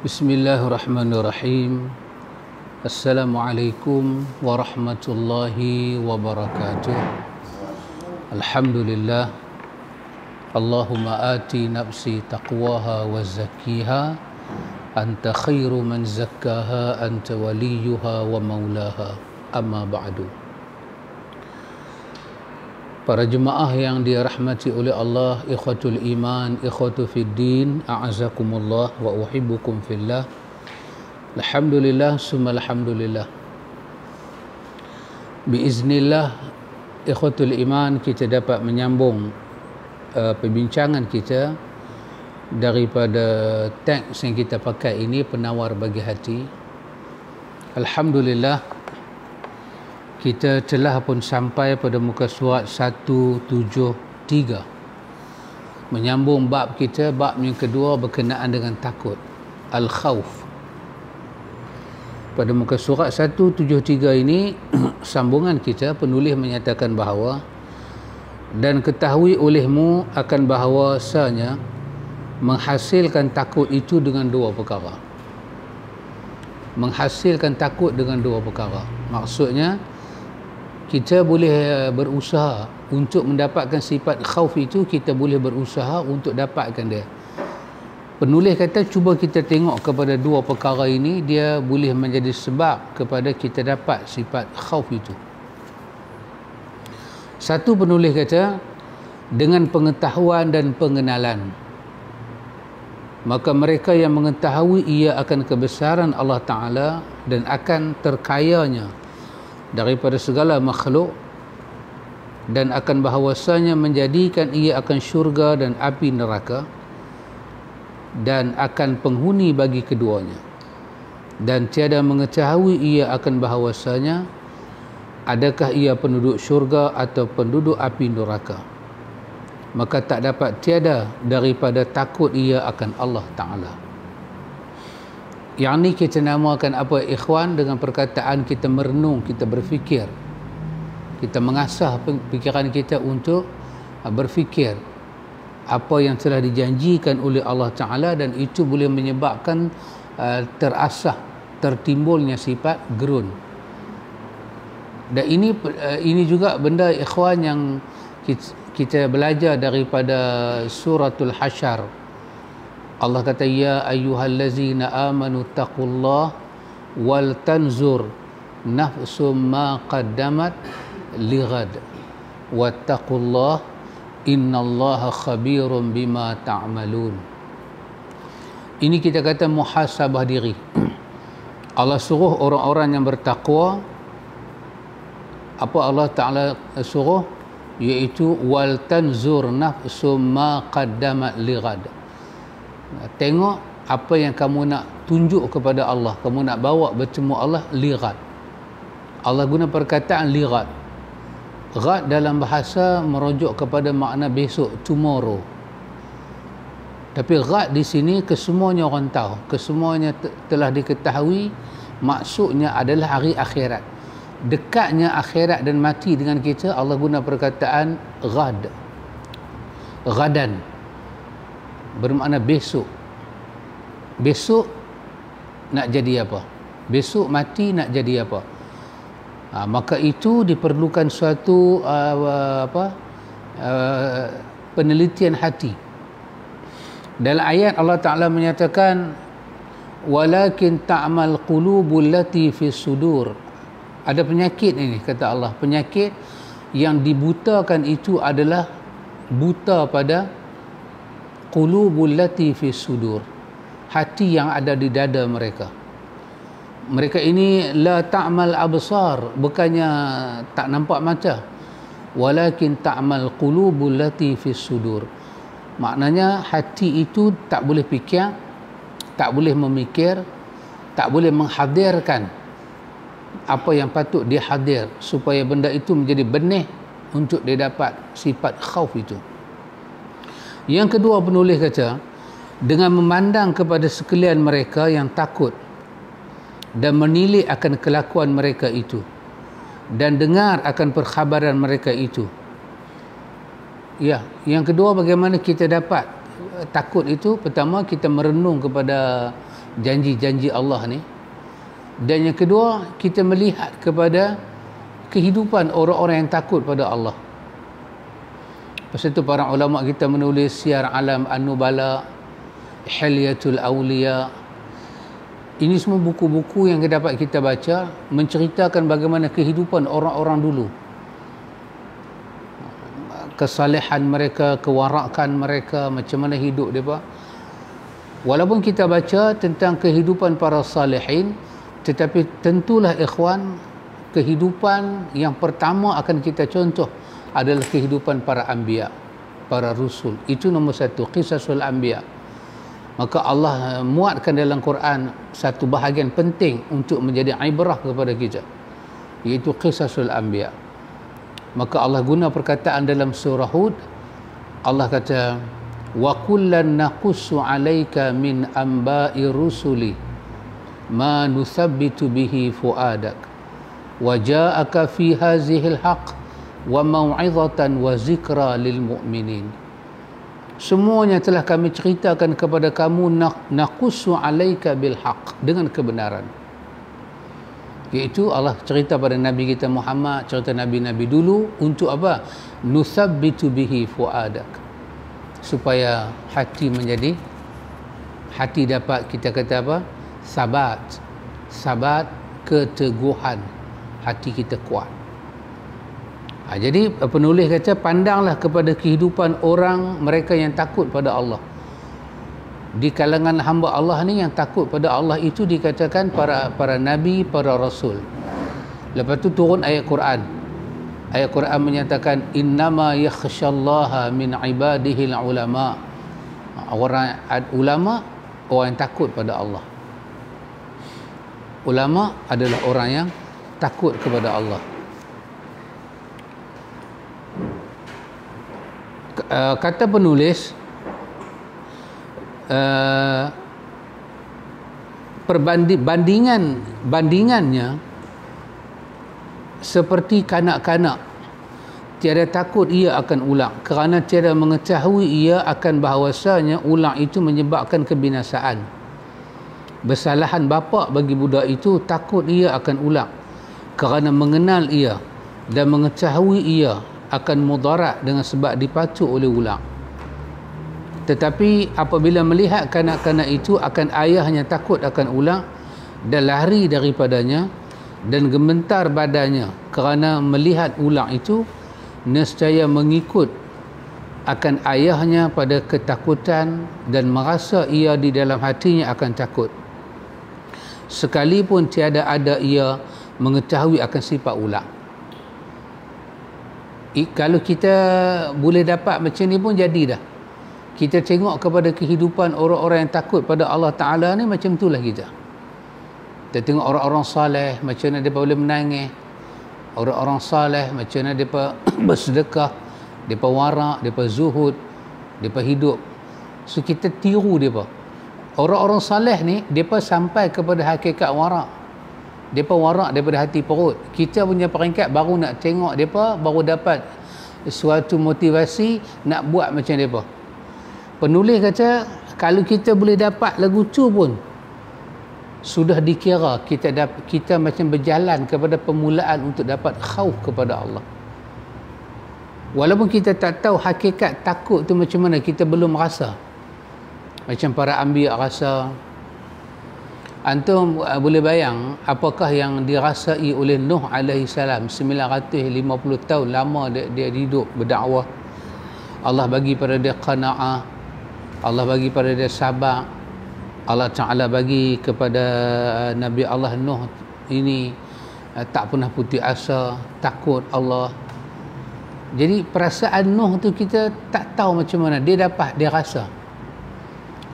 Bismillahirrahmanirrahim. Assalamualaikum warahmatullahi wabarakatuh. Alhamdulillah. Allahumma ati nafsi taqwaha wa zakkiha. Anta khairu man zakkaha, anta waliyuha wa maulaha. Amma ba'du. Para jemaah yang dirahmati oleh Allah, ikhwatul iman, ikhwatu fid din, a'azakumullah wa uhibbukum fillah. Alhamdulillah, summa alhamdulillah. Biiznillah, ikhwatul iman, kita dapat menyambung perbincangan kita daripada teks yang kita pakai ini, penawar bagi hati. Alhamdulillah, kita telah pun sampai pada muka surat 173, menyambung bab kita, bab yang kedua berkenaan dengan takut, al-khawf. Pada muka surat 173 ini sambungan kita, penulis menyatakan bahawa dan ketahui olehmu akan bahawasanya menghasilkan takut itu dengan dua perkara. Menghasilkan takut dengan dua perkara. Maksudnya kita boleh berusaha untuk mendapatkan sifat khauf itu, kita boleh berusaha untuk dapatkan dia. Penulis kata cuba kita tengok kepada dua perkara ini, dia boleh menjadi sebab kepada kita dapat sifat khauf itu. Satu, penulis kata dengan pengetahuan dan pengenalan, maka mereka yang mengetahui ia akan kebesaran Allah Ta'ala dan akan terkayanya daripada segala makhluk, dan akan bahawasanya menjadikan ia akan syurga dan api neraka, dan akan penghuni bagi keduanya, dan tiada mengetahui ia akan bahawasanya adakah ia penduduk syurga atau penduduk api neraka, maka tak dapat tiada daripada takut ia akan Allah Ta'ala. Yang ni kita namakan apa, ikhwan, dengan perkataan kita merenung, kita berfikir, kita mengasah fikiran kita untuk berfikir apa yang telah dijanjikan oleh Allah Ta'ala, dan itu boleh menyebabkan terasah, tertimbulnya sifat gerun. Dan ini juga benda, ikhwan, yang kita belajar daripada suratul Hasyr. Allah kata, ya ayyuhallazina amanu taqullah wal tanzur nafsum ma qaddamat lighad wattaqullah innallaha khabirum bima ta'malun. Ini kita kata muhasabah diri. Allah suruh orang-orang yang bertakwa, apa Allah Ta'ala suruh? Iaitu wal tanzur nafsum ma qaddamat lighad. Tengok apa yang kamu nak tunjuk kepada Allah, kamu nak bawa bertemu Allah, lighad. Allah guna perkataan lighad. Ghad dalam bahasa merujuk kepada makna besok, tomorrow. Tapi ghad di sini kesemuanya orang tahu, kesemuanya telah diketahui, maksudnya adalah hari akhirat. Dekatnya akhirat dan mati dengan kita, Allah guna perkataan ghad. Ghadan bermakna besok. Besok nak jadi apa? Besok mati nak jadi apa? Maka itu diperlukan suatu penelitian hati. Dalam ayat Allah Ta'ala menyatakan walakin ta'mal qulubul lati fis sudur. Ada penyakit ini, kata Allah, penyakit yang dibutakan itu adalah buta pada qulubul lati fis sudur, hati yang ada di dada mereka. Mereka ini la ta'mal absar, bukannya tak nampak mata, walakin ta'mal qulubul lati fis sudur. Maknanya hati itu tak boleh fikir, tak boleh memikir, tak boleh menghadirkan apa yang patut dia hadir, supaya benda itu menjadi benih untuk dia dapat sifat khauf itu. Yang kedua, penulis kata dengan memandang kepada sekalian mereka yang takut dan menilik akan kelakuan mereka itu dan dengar akan perkhabaran mereka itu. Ya, yang kedua, bagaimana kita dapat takut itu? Pertama, kita merenung kepada janji-janji Allah ni. Dan yang kedua, kita melihat kepada kehidupan orang-orang yang takut pada Allah. Pasal itu para ulama kita menulis Syiar Alam An-Nubala, Hilyatul Awliya. Ini semua buku-buku yang dapat kita baca menceritakan bagaimana kehidupan orang-orang dulu, kesalehan mereka, kewarakan mereka, macam mana hidup mereka. Walaupun kita baca tentang kehidupan para salihin, tetapi tentulah ikhwan, kehidupan yang pertama akan kita contoh adalah kehidupan para anbiya, para rasul. Itu nombor satu, qisasul anbiya. Maka Allah muatkan dalam Quran satu bahagian penting untuk menjadi ibrah kepada kita, iaitu qisasul anbiya. Maka Allah guna perkataan dalam surah Hud. Allah kata, wa kullan naqussu 'alaika min anba'i rusuli ma nuthabbitu bihi fuadak wa ja'aka fi hazihil haqq wa mau'izatan wa zikra lil mu'minin. Semuanya telah kami ceritakan kepada kamu, naqussu 'alaika bil haqq, dengan kebenaran. Iaitu Allah cerita pada Nabi kita Muhammad, cerita Nabi-Nabi dulu untuk apa? Nuthabbitu bihi fuadak, supaya hati menjadi, hati dapat kita kata apa? Sabat, keteguhan, hati kita kuat. Jadi penulis kata, pandanglah kepada kehidupan orang mereka yang takut pada Allah. Di kalangan hamba Allah ni yang takut pada Allah itu dikatakan para nabi, para rasul. Lepas tu turun ayat Quran. Ayat Quran menyatakan, innama yakhsyallaha min ibadihil ulama. Orang ulama, orang yang takut pada Allah. Ulama adalah orang yang takut kepada Allah. Kata penulis, bandingannya seperti kanak-kanak, tiada takut ia akan ulang, kerana tiada mengetahui ia akan bahawasanya ulang itu menyebabkan kebinasaan. Bersalahan bapa bagi budak itu, takut ia akan ulang, kerana mengenal ia dan mengetahui ia akan mudarat dengan sebab dipacu oleh ulang. Tetapi apabila melihat kanak-kanak itu akan ayahnya takut akan ulang dan lari daripadanya dan gemetar badannya kerana melihat ulang itu, nescaya mengikut akan ayahnya pada ketakutan dan merasa ia di dalam hatinya akan takut, sekalipun tiada ada ia mengetahui akan sifat ulang. Kalau kita boleh dapat macam ni pun jadi dah. Kita tengok kepada kehidupan orang-orang yang takut pada Allah Ta'ala ni, macam itulah kita. Kita tengok orang-orang saleh, macam mana mereka boleh menangis. Orang-orang saleh, macam mana mereka bersedekah, mereka warak, mereka zuhud, mereka hidup. So kita tiru mereka. Orang-orang saleh ni, mereka sampai kepada hakikat warak. Mereka warak daripada hati perut. Kita punya peringkat baru nak tengok mereka, baru dapat suatu motivasi nak buat macam mereka. Penulis kata, kalau kita boleh dapat lagu tu pun sudah dikira kita macam berjalan kepada permulaan untuk dapat khauf kepada Allah. Walaupun kita tak tahu hakikat takut tu macam mana, kita belum rasa macam para anbiya rasa. Antum boleh bayang apakah yang dirasai oleh Nuh alaihi salam 950 tahun lama dia hidup berdakwah. Allah bagi pada dia qanaah, Allah bagi pada dia sabar. Allah Ta'ala bagi kepada Nabi Allah Nuh ini tak pernah putus asa, takut Allah. Jadi perasaan Nuh tu kita tak tahu macam mana, dia rasa.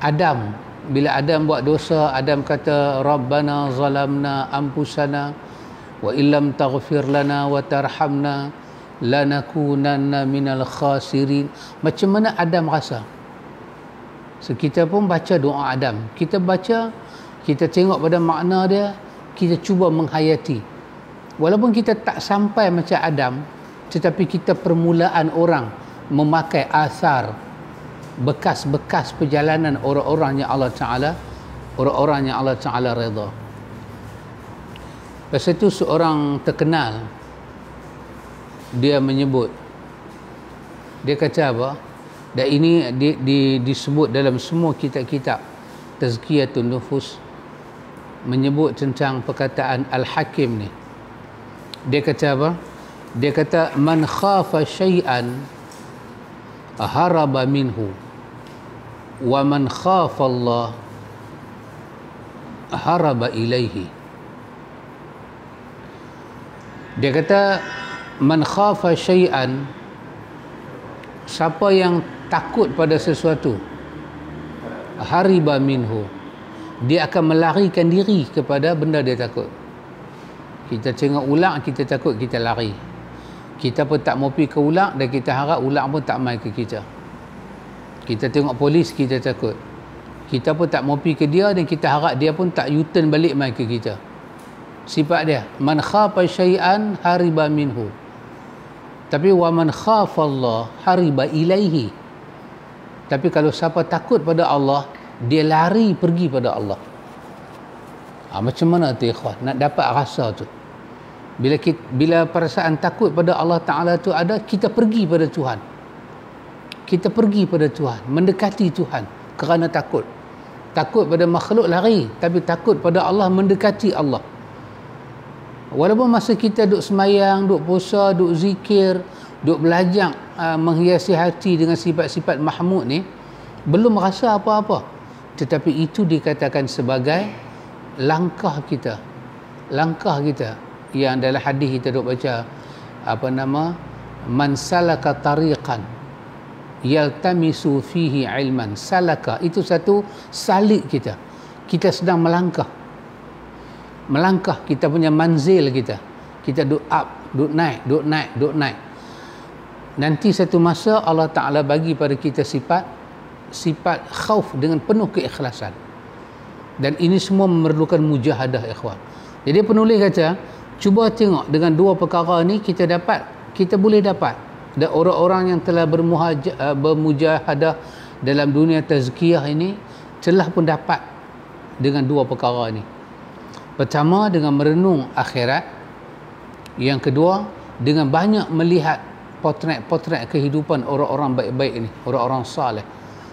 Adam, bila Adam buat dosa, Adam kata, Rabbana zalamna anfusana wa illam taghfir lana wa tarhamna lanakunanna minal khasirin. Macam mana Adam rasa? So, kita pun baca doa Adam. Kita baca, kita tengok pada makna dia, kita cuba menghayati. Walaupun kita tak sampai macam Adam, tetapi kita permulaan orang memakai asar, bekas-bekas perjalanan orang-orang yang Allah Ta'ala orang-orang yang Allah Ta'ala redha. Lepas itu seorang terkenal, dia menyebut, dia kata apa, dan ini disebut dalam semua kitab-kitab Tazkiyatun Nufus, menyebut tentang perkataan Al-Hakim ni. Dia kata apa? Dia kata, man khafa syai'an haraba minhu, wa man khafa Allah haraba ilaihi. Dia kata, man khafa syai'an, siapa yang takut pada sesuatu, hariba minhu, dia akan melarikan diri kepada benda dia takut. Kita tengok ular, kita takut, kita lari. Kita pun tak mau pergi ke ular, dan kita harap ular pun tak mai ke kita. Kita tengok polis, kita takut. Kita pun tak mau pergi ke dia, dan kita harap dia pun tak U-turn balik mai ke kita. Sifat dia, man khafa syai'an hariba minhu. Tapi wa man khafa Allah hariba ilaihi. Tapi kalau siapa takut pada Allah, dia lari pergi pada Allah. Macam mana tu ikhwan? Nak dapat rasa tu. Bila perasaan takut pada Allah Ta'ala tu ada, kita pergi pada Tuhan. Kita pergi pada Tuhan, mendekati Tuhan kerana takut. Takut pada makhluk lari, tapi takut pada Allah, mendekati Allah. Walaupun masa kita duk semayang, duk puasa, duk zikir, duk belajar menghiasi hati dengan sifat-sifat mahmud ni, belum rasa apa-apa. Tetapi itu dikatakan sebagai langkah kita yang dalam hadis kita duk baca, man salaka tariqan yaltamisu fihi ilman, salaka itu satu salik kita sedang melangkah kita punya manzil, kita duk up, duk naik. Nanti satu masa Allah Ta'ala bagi pada kita sifat khauf dengan penuh keikhlasan. Dan ini semua memerlukan mujahadah ikhwan. Jadi penulis kata, cuba tengok dengan dua perkara ni kita boleh dapat. Dan orang-orang yang telah bermujahadah dalam dunia tazkiyah ini telah pun dapat dengan dua perkara ni. Pertama, dengan merenung akhirat. Yang kedua, dengan banyak melihat potret-potret kehidupan orang-orang baik-baik ini, orang-orang saleh.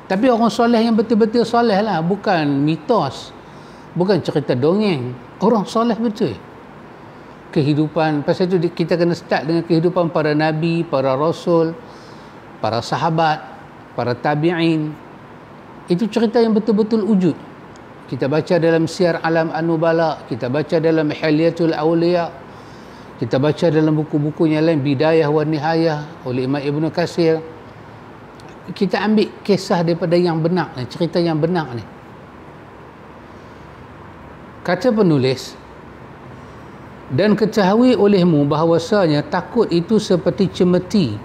Tapi orang soleh yang betul-betul soleh lah, bukan mitos, bukan cerita dongeng. Orang soleh betul. Kehidupan, pasal itu kita kena start dengan kehidupan para nabi, para rasul, para sahabat, para tabi'in. Itu cerita yang betul-betul wujud. Kita baca dalam Syiar Alam An-Nubala, kita baca dalam Hilyatul Awliya, kita baca dalam buku-buku yang lain, Bidayah wa Nihayah oleh Imam Ibn Katsir. Kita ambil kisah daripada yang benar ni, cerita yang benar ni. Kata penulis, dan ketahui olehmu bahawasanya takut itu seperti cemeti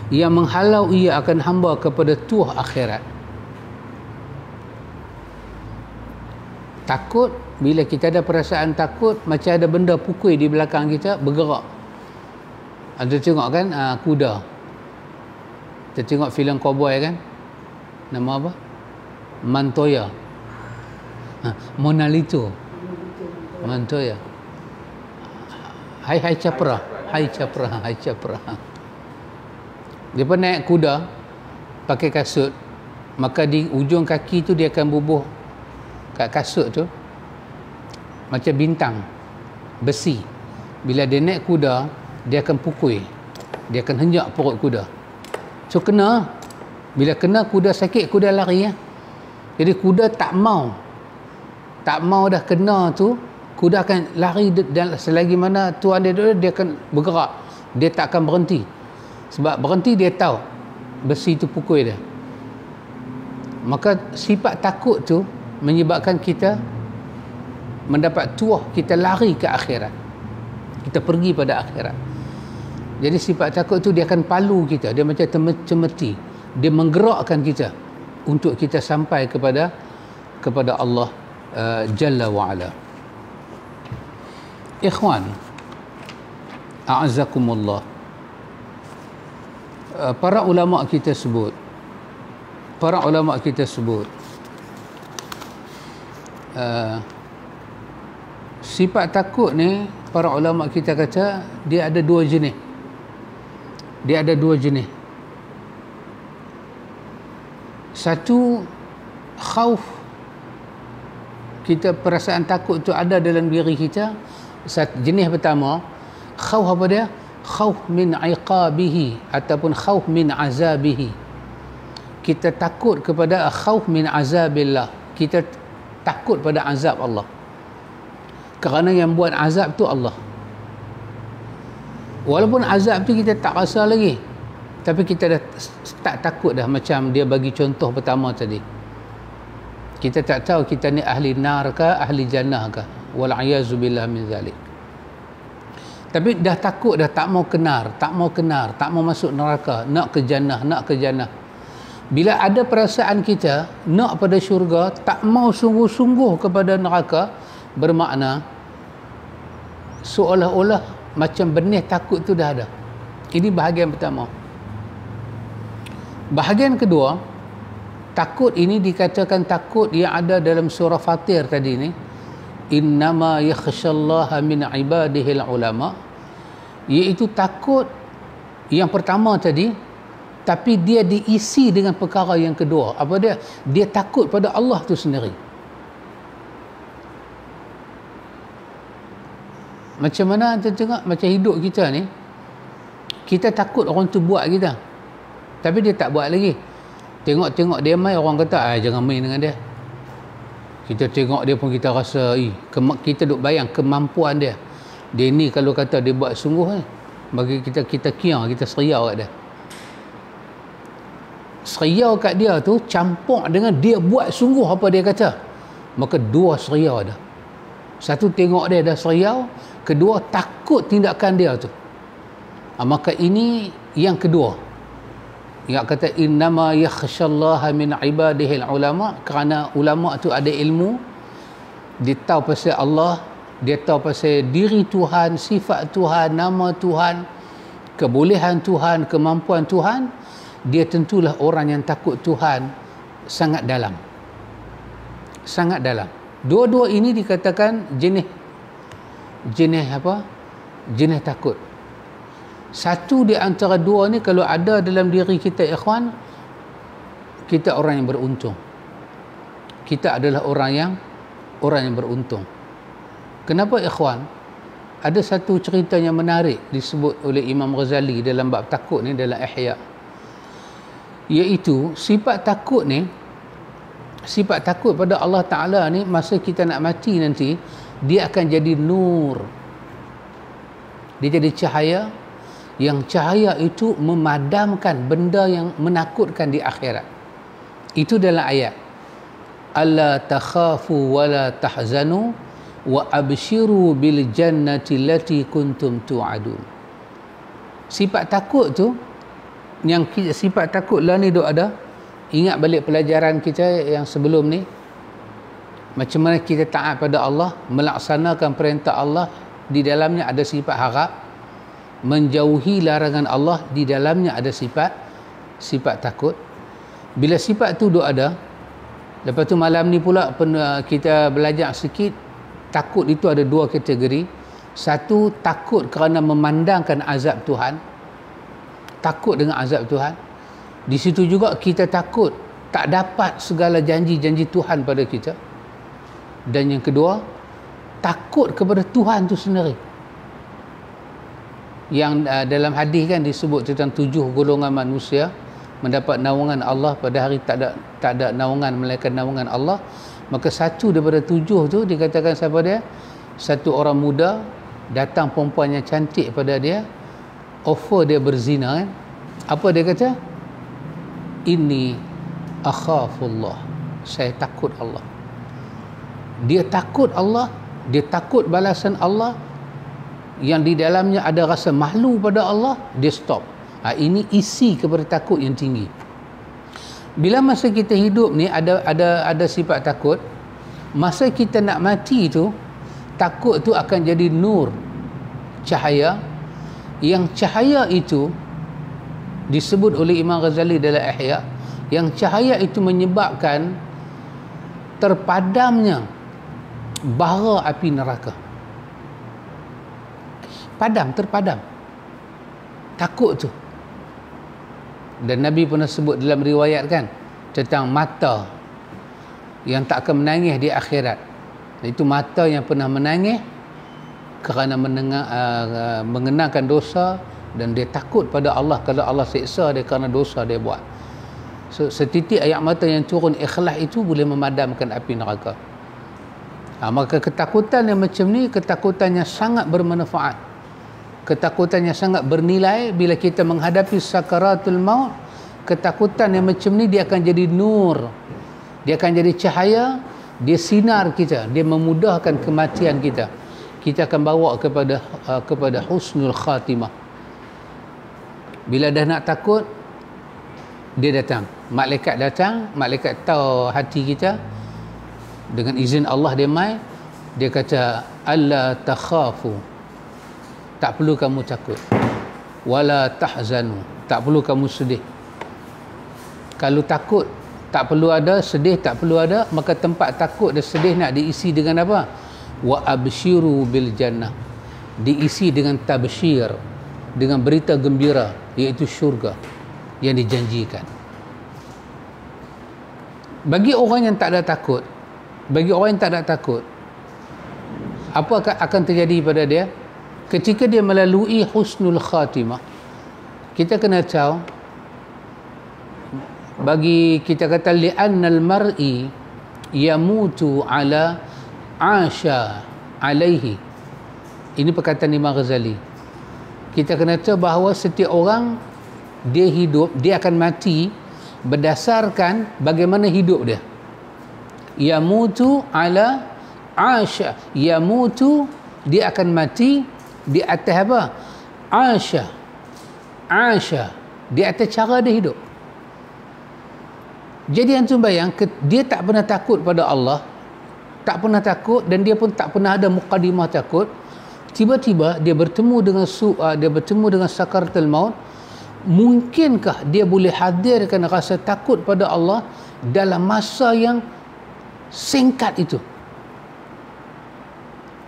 yang menghalau ia akan hamba kepada tuah akhirat. Takut, bila kita ada perasaan takut, macam ada benda pukul di belakang kita, bergerak. Anda tengok kan, kuda. Kita tengok filem cowboy kan, nama apa? Montoya, Monalito, Montoya. Hai Capra. Dia pun naik kuda pakai kasut, maka di ujung kaki tu dia akan bubuh kat kasut tu macam bintang besi. Bila dia naik kuda, dia akan pukul, dia akan henjak perut kuda. So kena, bila kena kuda sakit, kuda lari ya. Jadi kuda tak mau dah kena tu, kuda akan lari, dan selagi mana tuan dia duduk, dia akan bergerak, dia tak akan berhenti. Sebab berhenti dia tahu besi tu pukul dia. Maka sifat takut tu menyebabkan kita mendapat tuah, kita lari ke akhirat, kita pergi pada akhirat. Jadi sifat takut tu dia akan palu kita, dia macam cemeti, dia menggerakkan kita untuk kita sampai kepada Allah Jalla wa'ala. Ikhwan a'azakumullah, para ulama kita sebut sifat takut ni para ulama kita kata dia ada dua jenis. Satu, khauf, kita perasaan takut tu ada dalam diri kita. Jenis pertama, khauf apa dia? Khauf min iqabihi ataupun khauf min azabihi. Kita takut kepada khauf min azabillah. Kita takut pada azab Allah. Kerana yang buat azab tu Allah. Walaupun azab tu kita tak rasa lagi, tapi kita dah tak takut dah. Macam dia bagi contoh pertama tadi, kita tak tahu kita ni ahli nar ke ahli jannah ke, wal'ayazubillah min zalik. Tapi dah takut dah, tak mau kenar, tak mau masuk neraka, nak ke jannah. Bila ada perasaan kita nak pada syurga, tak mau sungguh-sungguh kepada neraka, bermakna seolah-olah macam benih takut tu dah ada. Ini bahagian pertama. Bahagian kedua, takut ini dikatakan takut yang ada dalam surah Fatir tadi ni, innama yakhshallaha min ibadihil ulama, iaitu takut yang pertama tadi, tapi dia diisi dengan perkara yang kedua. Apa dia? Dia takut pada Allah tu sendiri. Macam mana anda tengok, macam hidup kita ni, kita takut orang tu buat kita, tapi dia tak buat lagi. Tengok dia main, orang kata jangan main dengan dia. Kita tengok dia pun kita rasa kita duk bayang kemampuan dia. Dia ni kalau kata dia buat sungguh bagi kita kiang, kita seriau kat dia. Seriau kat dia tu campur dengan dia buat sungguh apa dia kata, maka dua seriau dah. Satu, tengok dia dah seriau. Kedua, takut tindakan dia tu. Maka ini yang kedua. Yang kata innama yakhshallaha min ibadihil ulama, kerana ulama tu ada ilmu, dia tahu pasal Allah, dia tahu pasal diri Tuhan, sifat Tuhan, nama Tuhan, kebolehan Tuhan, kemampuan Tuhan. Dia tentulah orang yang takut Tuhan sangat dalam. Sangat dalam. Dua-dua ini dikatakan jenis apa? Jenis takut. Satu di antara dua ni kalau ada dalam diri kita, ikhwan, kita orang yang beruntung. Kita adalah orang yang beruntung. Kenapa, ikhwan? Ada satu cerita yang menarik disebut oleh Imam Ghazali dalam bab takut ni dalam Ihya. Iaitu sifat takut pada Allah Ta'ala ni, masa kita nak mati nanti, dia akan jadi nur. Dia jadi cahaya, yang cahaya itu memadamkan benda yang menakutkan di akhirat. Itu dalam ayat alla takhafu wa la tahzanu wa abshiru bil jannati allati kuntum tu'adun. Sifat takut tu, yang sifat takut lah ni duk ada. Ingat balik pelajaran kita yang sebelum ni, macam mana kita taat pada Allah, melaksanakan perintah Allah, di dalamnya ada sifat harap, menjauhi larangan Allah, di dalamnya ada sifat takut. Bila sifat tu duk ada, lepas tu malam ni pula kita belajar sikit, takut itu ada dua kategori. Satu, takut kerana memandangkan azab Tuhan, takut dengan azab Tuhan. Di situ juga kita takut tak dapat segala janji-janji Tuhan pada kita. Dan yang kedua, takut kepada Tuhan tu sendiri. Yang dalam hadis kan disebut tentang 7 golongan manusia mendapat naungan Allah pada hari tak ada naungan melainkan naungan Allah. Maka satu daripada 7 tu dikatakan siapa dia? Satu orang muda, datang perempuan yang cantik pada dia, offer dia berzina kan. Apa dia kata? Inni akhafullah, saya takut Allah. Dia takut Allah, dia takut balasan Allah, yang di dalamnya ada rasa malu pada Allah, dia stop. Ini isi kepada takut yang tinggi. Bila masa kita hidup ni ada sifat takut, masa kita nak mati tu, takut tu akan jadi nur, cahaya, yang cahaya itu disebut oleh Imam Ghazali dalam Ihya, yang cahaya itu menyebabkan terpadamnya bara api neraka. Padam, terpadam. Takut tu. Dan Nabi pernah sebut dalam riwayat kan tentang mata yang tak akan menangis di akhirat. Itu mata yang pernah menangis kerana mengenangkan dosa, dan dia takut pada Allah kalau Allah seksa dia kerana dosa dia buat. So, setitik air mata yang turun ikhlas itu boleh memadamkan api neraka. Maka ketakutan yang macam ni, ketakutan yang sangat bermanfaat, ketakutan yang sangat bernilai. Bila kita menghadapi sakaratul maut, ketakutan yang macam ni dia akan jadi nur, dia akan jadi cahaya, dia sinar kita, dia memudahkan kematian kita. Kita akan bawa kepada husnul khatimah. Bila dah nak takut, dia datang, malaikat tahu hati kita. Dengan izin Allah dia mai, dia kata alla takhafu, tak perlu kamu takut, wala tahzanu, tak perlu kamu sedih. Kalau takut tak perlu ada, sedih tak perlu ada, maka tempat takut dan sedih nak diisi dengan apa? Wa abshiru bil jannah, diisi dengan tabsyir, dengan berita gembira, iaitu syurga yang dijanjikan. Bagi orang yang tak ada takut, apa akan terjadi pada dia? Ketika dia melalui husnul khatimah, kita kena tahu, bagi kita kata li'annal mar'i yamutu ala asha alaihi. Ini perkataan Imam Ghazali. Kita kena tahu bahawa setiap orang dia hidup, dia akan mati berdasarkan bagaimana hidup dia. Yamutu ala asha, yamutu, dia akan mati di atas apa? Asha, di atas cara dia hidup. Jadi antum bayang, dia tak pernah takut pada Allah, tak pernah takut, dan dia pun tak pernah ada muqaddimah takut. Tiba-tiba dia bertemu dengan sakaratul maut. Mungkinkah dia boleh hadirkan rasa takut pada Allah dalam masa yang singkat itu?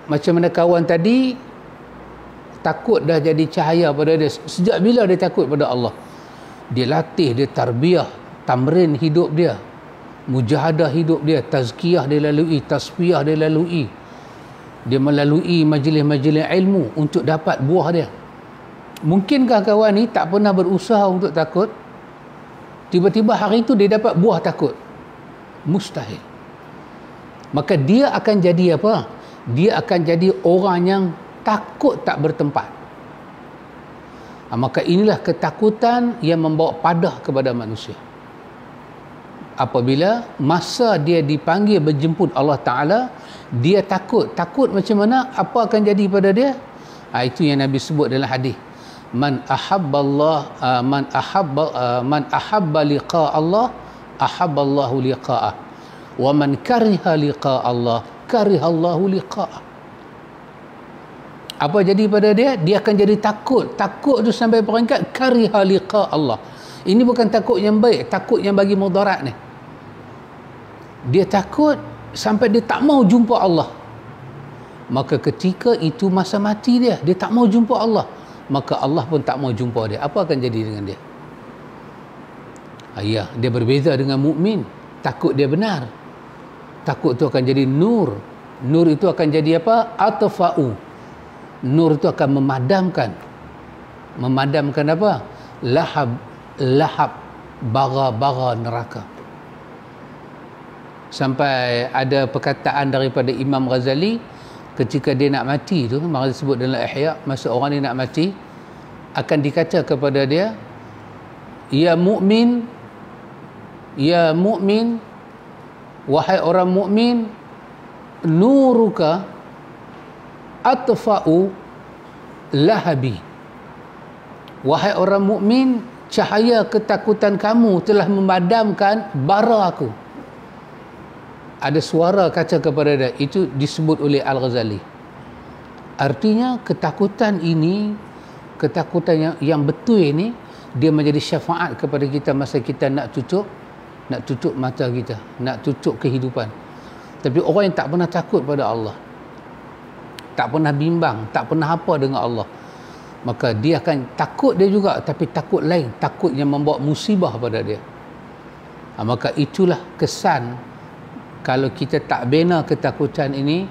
Macam mana kawan tadi, takut dah jadi cahaya pada dia. Sejak bila dia takut pada Allah? Dia latih, dia tarbiyah, tamrin hidup dia, mujahadah hidup dia, tazkiyah dia lalui, tasfiyah dia lalui, dia melalui majlis-majlis ilmu untuk dapat buah dia. Mungkinkah kawan ni tak pernah berusaha untuk takut, tiba-tiba hari itu dia dapat buah takut? Mustahil. Maka dia akan jadi apa? Dia akan jadi orang yang takut tak bertempat. Maka inilah ketakutan yang membawa padah kepada manusia. Apabila masa dia dipanggil berjemput Allah Ta'ala, dia takut. Takut macam mana? Apa akan jadi pada dia? Itu yang Nabi sebut dalam hadis. Man ahabba liqa Allah, ahabba Allahu liqa'ah. Wa man kariha liqa Allah, kariha Allahu liqa'ah. Apa jadi pada dia? Dia akan jadi takut. Takut tu sampai peringkat kariha liqa Allah. Ini bukan takut yang baik, takut yang bagi mudarat ni. Dia takut sampai dia tak mau jumpa Allah. Maka ketika itu masa mati dia tak mau jumpa Allah. Maka Allah pun tak mau jumpa dia. Apa akan jadi dengan dia? Dia berbeza dengan mukmin. Takut dia benar. Takut tu akan jadi nur. Nur itu akan jadi apa? Atfa'u. Nur itu akan memadamkan. Memadamkan apa? Lahab, bara-bara neraka. Sampai ada perkataan daripada Imam Ghazali ketika dia nak mati tu, maka disebut dalam Ihya, masa orang ni nak mati, akan dikata kepada dia, ya mukmin, wahai orang mukmin, nuruka atfa'u lahabi. Wahai orang mukmin, cahaya ketakutan kamu telah memadamkan bara aku. Ada suara kata kepada dia, itu disebut oleh Al-Ghazali. Artinya ketakutan ini, ketakutan yang betul ini, dia menjadi syafaat kepada kita masa kita nak tutup mata kita, nak tutup kehidupan. Tapi orang yang tak pernah takut pada Allah, tak pernah bimbang, tak pernah apa dengan Allah, maka dia akan takut dia juga, tapi takut lain, takut yang membawa musibah pada dia. Maka itulah kesan kalau kita tak bina ketakutan ini.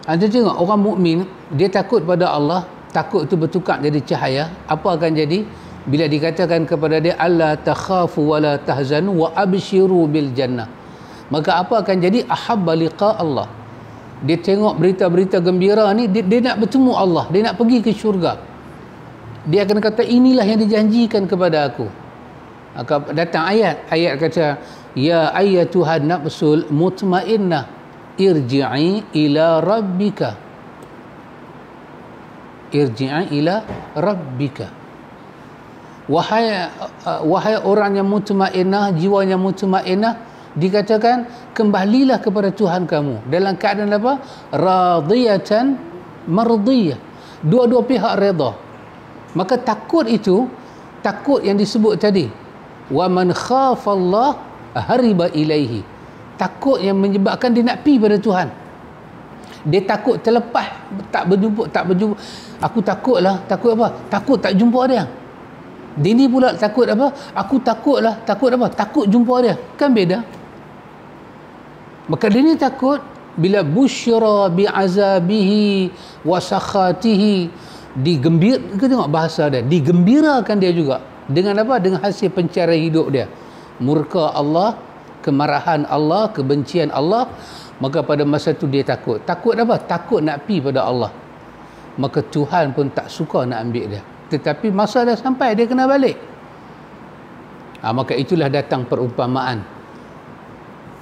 Anda tengok orang mukmin, dia takut pada Allah, takut itu bertukar jadi cahaya. Apa akan jadi bila dikatakan kepada dia alla takhafu wala tahzanu wa abshiru bil jannah? Maka apa akan jadi? Ahabba liqa Allah. Dia tengok berita-berita gembira ni, dia nak bertemu Allah, dia nak pergi ke syurga. Dia akan kata inilah yang dijanjikan kepada aku. Datang ayat kata ya ayyatuhan nafsul mutmainnah irji'i ila rabbika, irji'i ila rabbika. Wahai orang yang mutmainnah, jiwanya mutmainnah, dikatakan kembalilah kepada Tuhan kamu dalam keadaan apa? Radiyatan mardiyah, dua-dua pihak redha. Maka takut itu, takut yang disebut tadi, wa man khafa Allah hariba ilaihi, takut yang menyebabkan dia nak pergi pada Tuhan. Dia takut terlepas, tak berjumpa. Aku takutlah, takut apa? Takut tak jumpa dia. Dia ni pula takut apa? Aku takutlah, takut apa? Takut jumpa dia. Kan beda. Maka dia ni takut bila busyra bi'azabihi wa sakhatihi, kita tengok bahasa dia, digembirakan dia juga dengan apa? Dengan hasil pencarian hidup dia. Murka Allah, kemarahan Allah, kebencian Allah. Maka pada masa tu dia takut. Takut apa? Takut nak pi pada Allah. Maka Tuhan pun tak suka nak ambil dia. Tetapi masa dah sampai, dia kena balik. Maka itulah datang perumpamaan.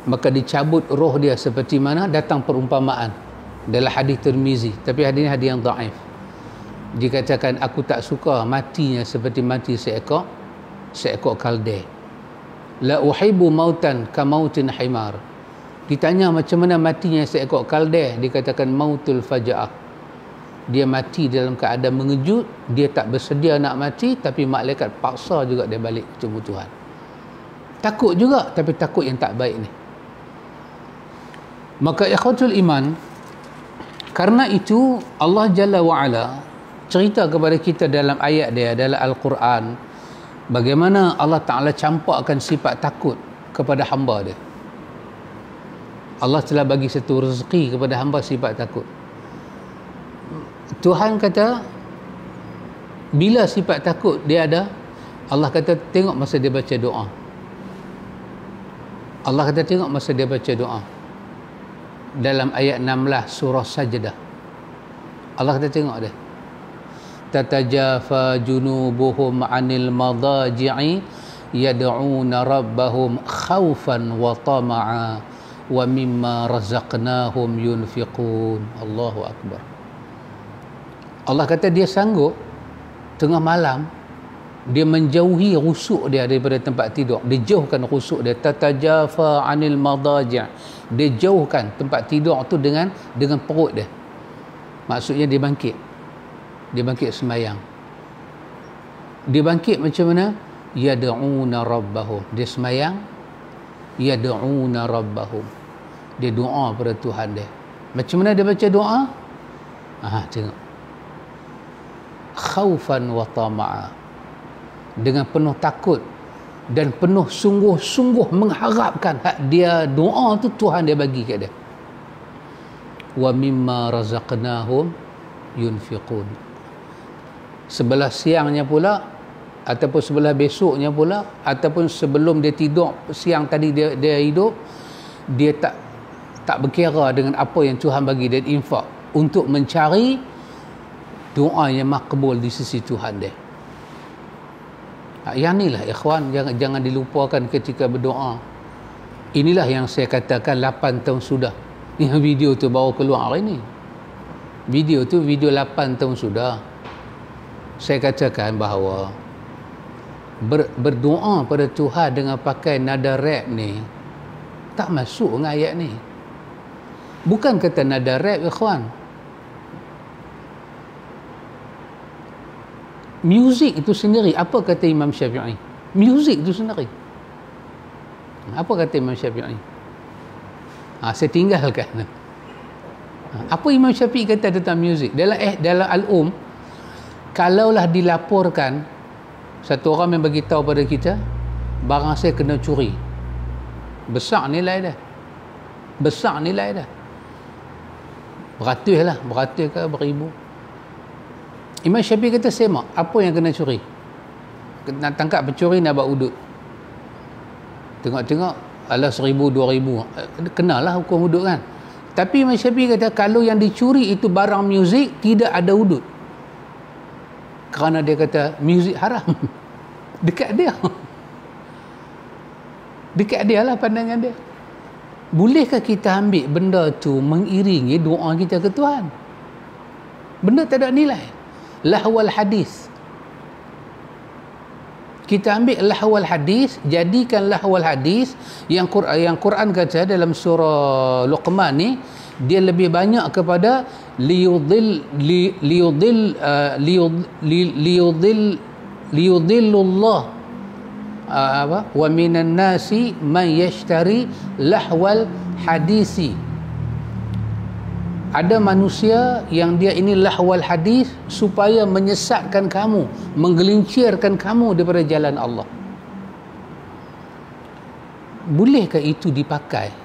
Maka dicabut roh dia seperti mana datang perumpamaan dalam hadis Tirmizi. Tapi hadis ini hadis yang dhaif. Dikatakan aku tak suka matinya seperti mati seekor kaldai. La uhibbu mautan ka mautin himar. Ditanya macam mana matinya seekor kaldai, dikatakan mautul faja'ah. Dia mati dalam keadaan mengejut, dia tak bersedia nak mati, tapi malaikat paksa juga dia balik ketemu Tuhan. Takut juga, tapi takut yang tak baik ni. Maka ikhwatul iman, karena itu Allah Jalla wa'ala cerita kepada kita dalam ayat dia, dalam Al-Quran, bagaimana Allah Ta'ala campakkan sifat takut kepada hamba dia. Allah telah bagi satu rezeki kepada hamba sifat takut. Tuhan kata bila sifat takut dia ada, Allah kata tengok masa dia baca doa. Allah kata tengok masa dia baca doa dalam ayat 16 surah Sajdah. Allah kata tengok dia, tatajafa junubuhum 'anil madaji'i yad'una rabbahum khaufan wa tama'a wa mimma razaqnahum yunfiqun. Allahu akbar. Allah kata dia sanggup tengah malam dia menjauhi rusuk dia daripada tempat tidur, dia jauhkan rusuk dia. Tatajafa 'anil madaji', dia jauhkan tempat tidur tu dengan perut dia. Maksudnya dia bangkit sembahyang. Dia bangkit macam mana? Yad'una rabbahum, dia sembahyang. Yad'una rabbahum, dia doa pada Tuhan dia. Macam mana dia baca doa? Tengok, khaufan wa tama'a, dengan penuh takut dan penuh sungguh-sungguh mengharapkan hak dia doa tu Tuhan dia bagi kat dia. Wa mimma razaqnahum yunfiqun. Sebelah siangnya pula, ataupun sebelah besoknya pula, ataupun sebelum dia tidur siang tadi dia hidup, dia tak berkira dengan apa yang Tuhan bagi, dan infak untuk mencari doa yang makbul di sisi Tuhan dia. Yang inilah ikhwan, jangan dilupakan ketika berdoa. Inilah yang saya katakan 8 tahun sudah. Yang video tu baru keluar hari ni. Video 8 tahun sudah. Saya katakan bahawa berdoa pada Tuhan dengan pakai nada rap ni tak masuk dengan ayat ni. Bukan kata nada rap ikhwan. Muzik itu sendiri, apa kata Imam Syafi'i? Muzik itu sendiri. Apa kata Imam Syafi'i? Saya tinggalkan. Apa Imam Syafi'i kata tentang muzik? Dalam Al-Um, kalaulah dilaporkan satu orang yang bagi tahu pada kita, barang saya kena curi, besar nilai dah. Besar nilai dah. Beratus lah, beratus ke beribu. Imam Syafi'i kata semak, apa yang kena curi? Nak tangkap pencuri, nak buat udut. Tengok-tengok, alah 1,000, 2,000. Kenalah hukum udut kan. Tapi Imam Syafi'i kata, kalau yang dicuri itu barang muzik, tidak ada udut. Kerana dia kata, muzik haram. Dekat dia. Dekat dia lah pandangan dia. Bolehkah kita ambil benda tu mengiringi doa kita ke Tuhan? Benda tak ada nilai. Lahwal hadis. Kita ambil lahwal hadis, jadikan lahwal hadis yang Quran kata dalam surah Luqman ni, dia lebih banyak kepada liyudillullah wa minan nasi man yashtari lahwal hadisi. Ada manusia yang dia ini lahwal hadis supaya menyesatkan kamu, menggelincirkan kamu daripada jalan Allah. Bolehkah itu dipakai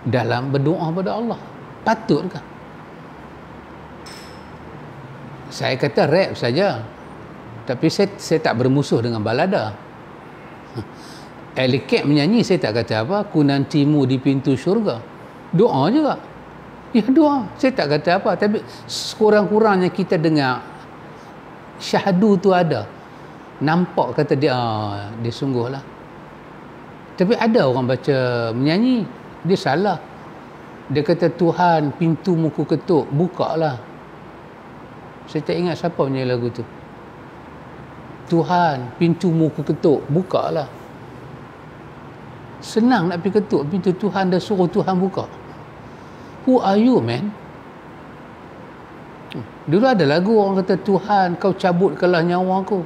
dalam berdoa pada Allah? Patutkah? Saya kata rap saja, tapi saya tak bermusuh dengan balada. Alley Cat menyanyi, saya tak kata apa, ku nantimu di pintu syurga. Doa juga. Ya doa. Saya tak kata apa, tapi sekurang-kurangnya kita dengar syahdu tu ada. Nampak kata dia, dia sungguhlah. Tapi ada orang baca menyanyi, dia salah. Dia kata, Tuhan, pintumu ku ketuk, bukalah. Saya tak ingat siapa menyanyi lagu tu. Tuhan, pintumu ku ketuk, bukalah. Senang nak pergi ketuk pintu Tuhan, dah suruh Tuhan buka. Who are you, man? Dulu ada lagu orang kata, Tuhan, kau cabutkanlah nyawa aku.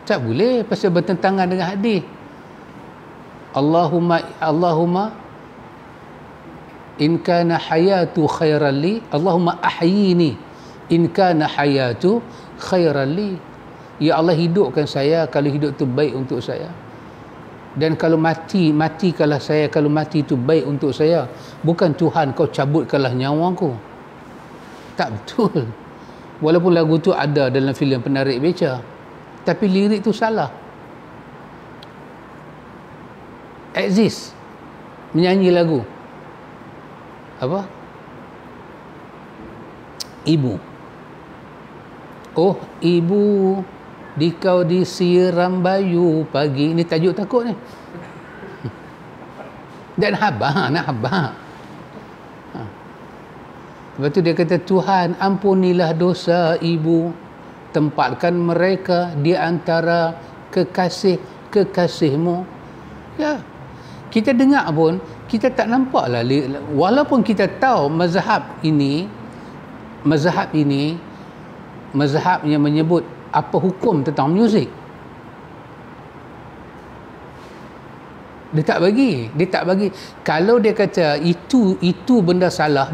Tak boleh, pasal bertentangan dengan hadis. Allahumma in kana hayatu khairan li, Allahumma ahyini in kana hayatu khairan li. Ya Allah, hidupkan saya kalau hidup itu baik untuk saya. Dan kalau matikanlah saya kalau mati itu baik untuk saya. Bukan Tuhan, kau cabutkanlah nyawaku. Tak betul. Walaupun lagu tu ada dalam filem Penarik Beca, tapi lirik tu salah. Exist menyanyi lagu apa? Ibu. Oh, ibu, dikau disiram bayu pagi. Ini tajuk takut ni. Dan nak habaq. Lepas tu dia kata, Tuhan, ampunilah dosa ibu, tempatkan mereka di antara kekasih-kekasihmu. Ya, kita dengar pun kita tak nampak lah, walaupun kita tahu mazhab yang menyebut apa hukum tentang muzik. Dia tak bagi. Kalau dia kata itu benda salah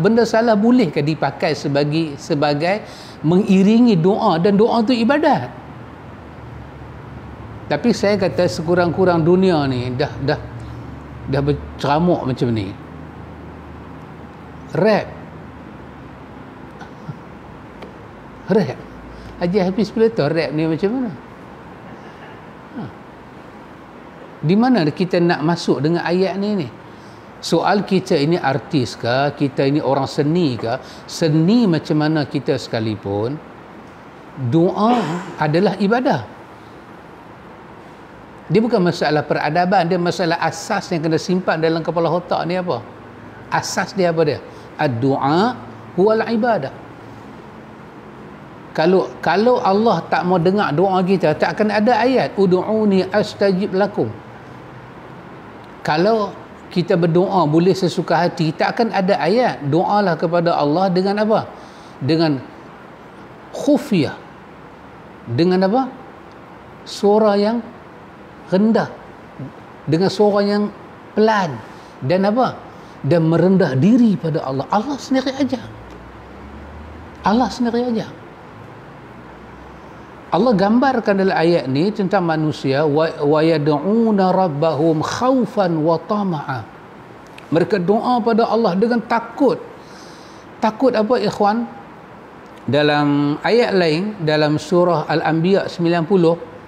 bolehkah dipakai sebagai mengiringi doa, dan doa tu ibadat. Tapi saya kata sekurang-kurang dunia ni dah berceramuk macam ni. Rap Haji Hafiz bila tahu rap ni macam mana? Di mana kita nak masuk dengan ayat ni? Soal kita ini artis ke, kita ini orang seni ke? Seni macam mana kita sekalipun, doa adalah ibadah. Dia bukan masalah peradaban, dia masalah asas yang kena simpan dalam kepala otak ni apa? Asas dia apa dia? Ad-du'a huwal ibadah. Kalau Allah tak mau dengar doa kita, tak akan ada ayat ud'uni astajib lakum. Kalau kita berdoa boleh sesuka hati, tak akan ada ayat doalah kepada Allah dengan apa? Dengan khufiyah. Dengan apa? Suara yang rendah, dengan suara yang pelan, dan apa? Dan merendah diri pada Allah. Allah sendiri aja. Allah sendiri aja. Allah gambarkan dalam ayat ni tentang manusia, wa yad'una rabbahum khaufan wa tama'a. Mereka doa pada Allah dengan takut. Takut apa ikhwan? Dalam ayat lain dalam surah Al-Anbiya 90,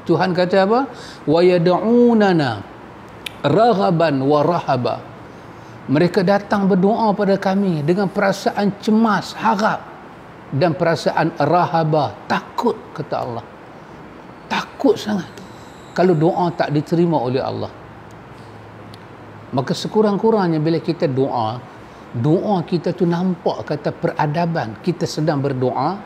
Tuhan kata apa? Wa yad'unana raghaban wa rahaba. Mereka datang berdoa pada kami dengan perasaan cemas, harap, dan perasaan rahaba, takut, kata Allah. Takut sangat kalau doa tak diterima oleh Allah. Maka sekurang-kurangnya bila kita doa kita tu nampak kata peradaban kita sedang berdoa,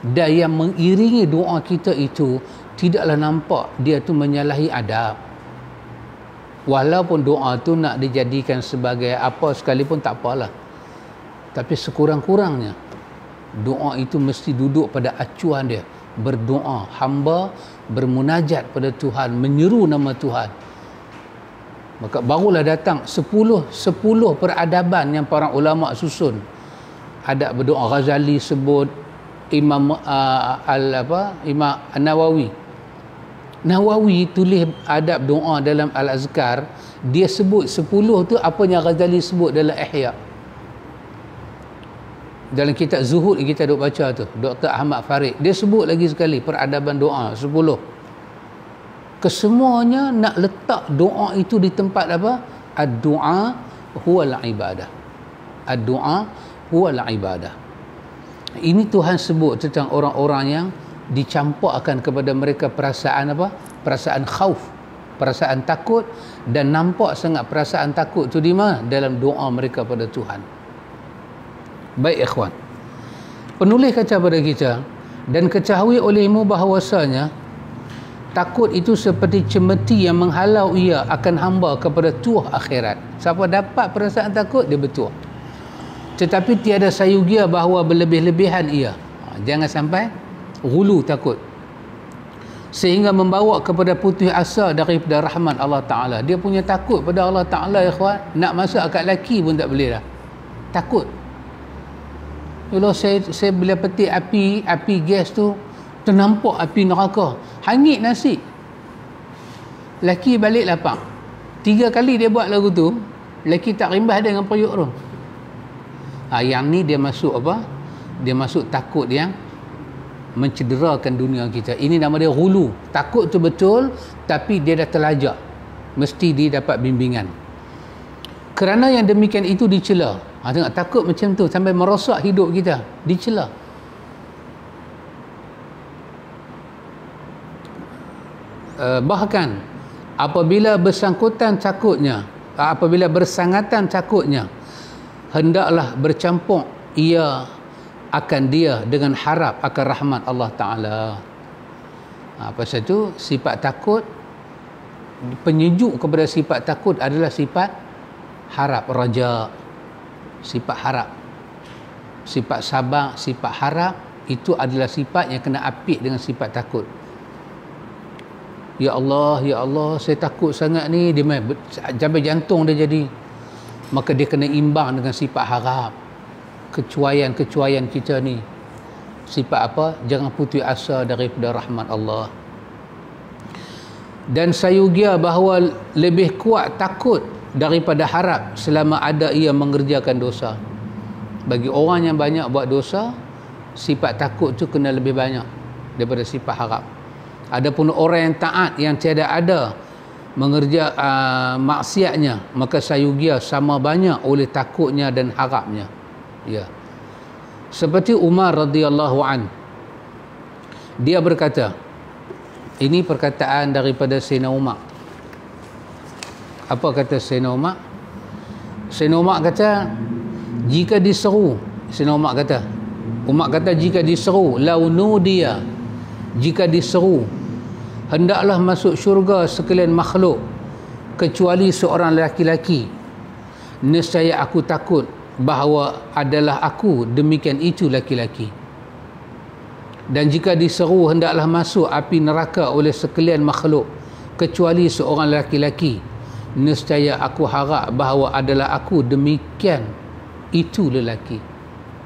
dan yang mengiringi doa kita itu tidaklah nampak dia tu menyalahi adab. Walaupun doa tu nak dijadikan sebagai apa sekalipun tak apalah, tapi sekurang-kurangnya doa itu mesti duduk pada acuan dia. Berdoa, hamba bermunajat pada Tuhan, menyeru nama Tuhan. Maka barulah datang 10 peradaban yang para ulama susun. Ada berdoa, Ghazali sebut, Imam Imam Nawawi tulis adab doa dalam Al-Azkar. Dia sebut 10 tu apa yang Ghazali sebut dalam Ihya. Dalam kitab Zuhud kita duk baca tu, Dr. Ahmad Farid, dia sebut lagi sekali peradaban doa 10. Kesemuanya nak letak doa itu di tempat apa? Ad-du'a huwal ibadah. Ad-du'a huwal ibadah. Ini Tuhan sebut tentang orang-orang yang dicampakkan kepada mereka perasaan apa? Perasaan khauf, perasaan takut, dan nampak sangat perasaan takut tu di mana? Dalam doa mereka pada Tuhan. Baik ikhwan, penulis kata pada kita, dan ketahui olehmu bahawasanya takut itu seperti cemeti yang menghalau ia akan hamba kepada tuah akhirat. Siapa dapat perasaan takut, dia bertuah. Tetapi tiada sayugia bahawa berlebih-lebihan ia. Jangan sampai ghulu takut, sehingga membawa kepada putus asa daripada rahmat Allah Ta'ala. Dia punya takut pada Allah Ta'ala, ikhwan, nak masuk akad laki pun tak boleh dah. Takut. Kalau saya bila petik api gas tu, ternampak api neraka, hangit nasi. Laki balik lapang. 3 kali dia buat lagu tu, laki tak rimbas dengan periuk tu. Yang ni dia masuk apa? Dia masuk takut yang mencederakan dunia kita. Ini nama dia ghulu. Takut tu betul, tapi dia dah terlajak. Mesti dia dapat bimbingan. Kerana yang demikian itu dicela. Tengok, takut macam tu sampai merosak hidup kita, dicela. Bahkan apabila bersangkutan takutnya, apabila bersangatan takutnya, hendaklah bercampur ia akan dia dengan harap akan rahmat Allah Ta'ala. Pasal tu sifat takut, penyejuk kepada sifat takut adalah sifat harap, raja, sifat harap. Sifat sabar, sifat harap, itu adalah sifat yang kena apik dengan sifat takut. Ya Allah, saya takut sangat ni, dia sampai jantung dia jadi. Maka dia kena imbang dengan sifat harap. Kecuaian kita ni, sifat apa? Jangan putus asa daripada rahmat Allah. Dan sayugia bahawa lebih kuat takut daripada harap selama ada ia mengerjakan dosa. Bagi orang yang banyak buat dosa, sifat takut tu kena lebih banyak daripada sifat harap. Adapun orang yang taat, yang tiada ada maksiatnya, maka sayugia sama banyak oleh takutnya dan harapnya. Ya. Seperti Umar radhiyallahu an, dia berkata, ini perkataan daripada Sayyidina Umar. Apa kata Sayyidina Umar? Sayyidina Umar kata, jika diseru, Sayyidina Umar kata, jika diseru, launu dia, jika diseru, hendaklah masuk syurga sekalian makhluk kecuali seorang lelaki-lelaki. Nescaya aku takut bahawa adalah aku demikian itu lelaki-lelaki. Dan jika diseru, hendaklah masuk api neraka oleh sekalian makhluk kecuali seorang lelaki-lelaki. nescaya aku harap bahawa adalah aku demikian itu lelaki.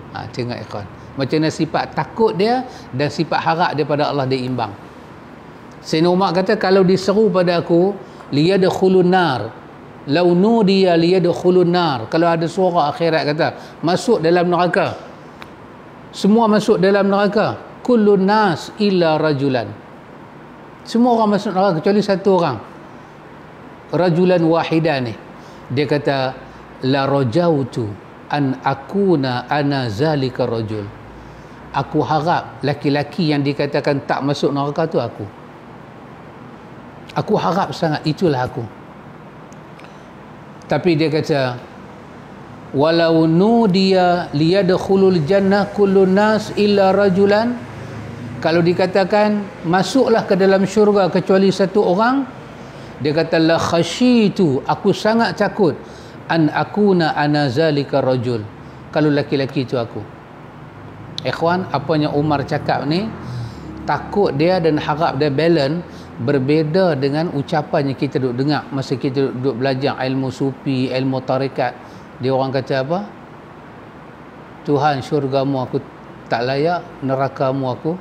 Tengok ikhwan, macam mana sifat takut dia dan sifat harap dia pada Allah dia imbang. Sayyidina Umar kata, kalau diseru pada aku liyadkhulun nar, law nudiya liyadkhulun nar, kalau ada suara akhirat kata masuk dalam neraka, semua masuk dalam neraka, kullun nas illa rajulan, semua orang masuk neraka kecuali satu orang, rajulan wahidan ni. Dia kata la rajautu an akuna ana zalika rajul, aku harap laki-laki yang dikatakan tak masuk neraka tu aku harap sangat itulah aku. Tapi dia kata walau nudiya liyadkhulul jannah kullun nas illa rajulan, kalau dikatakan masuklah ke dalam syurga kecuali satu orang, dia kata la khasyitu, aku sangat takut an akuna ana zalika rajul, kalau laki-laki itu aku. Ikhwan, apa yang Umar cakap ni, takut dia dan harap dia balance, berbeza dengan ucapan yang kita duduk dengar masa kita duduk belajar ilmu sufi, ilmu tarikat. Dia orang kata apa? Tuhan, syurgamu aku tak layak, nerakamu aku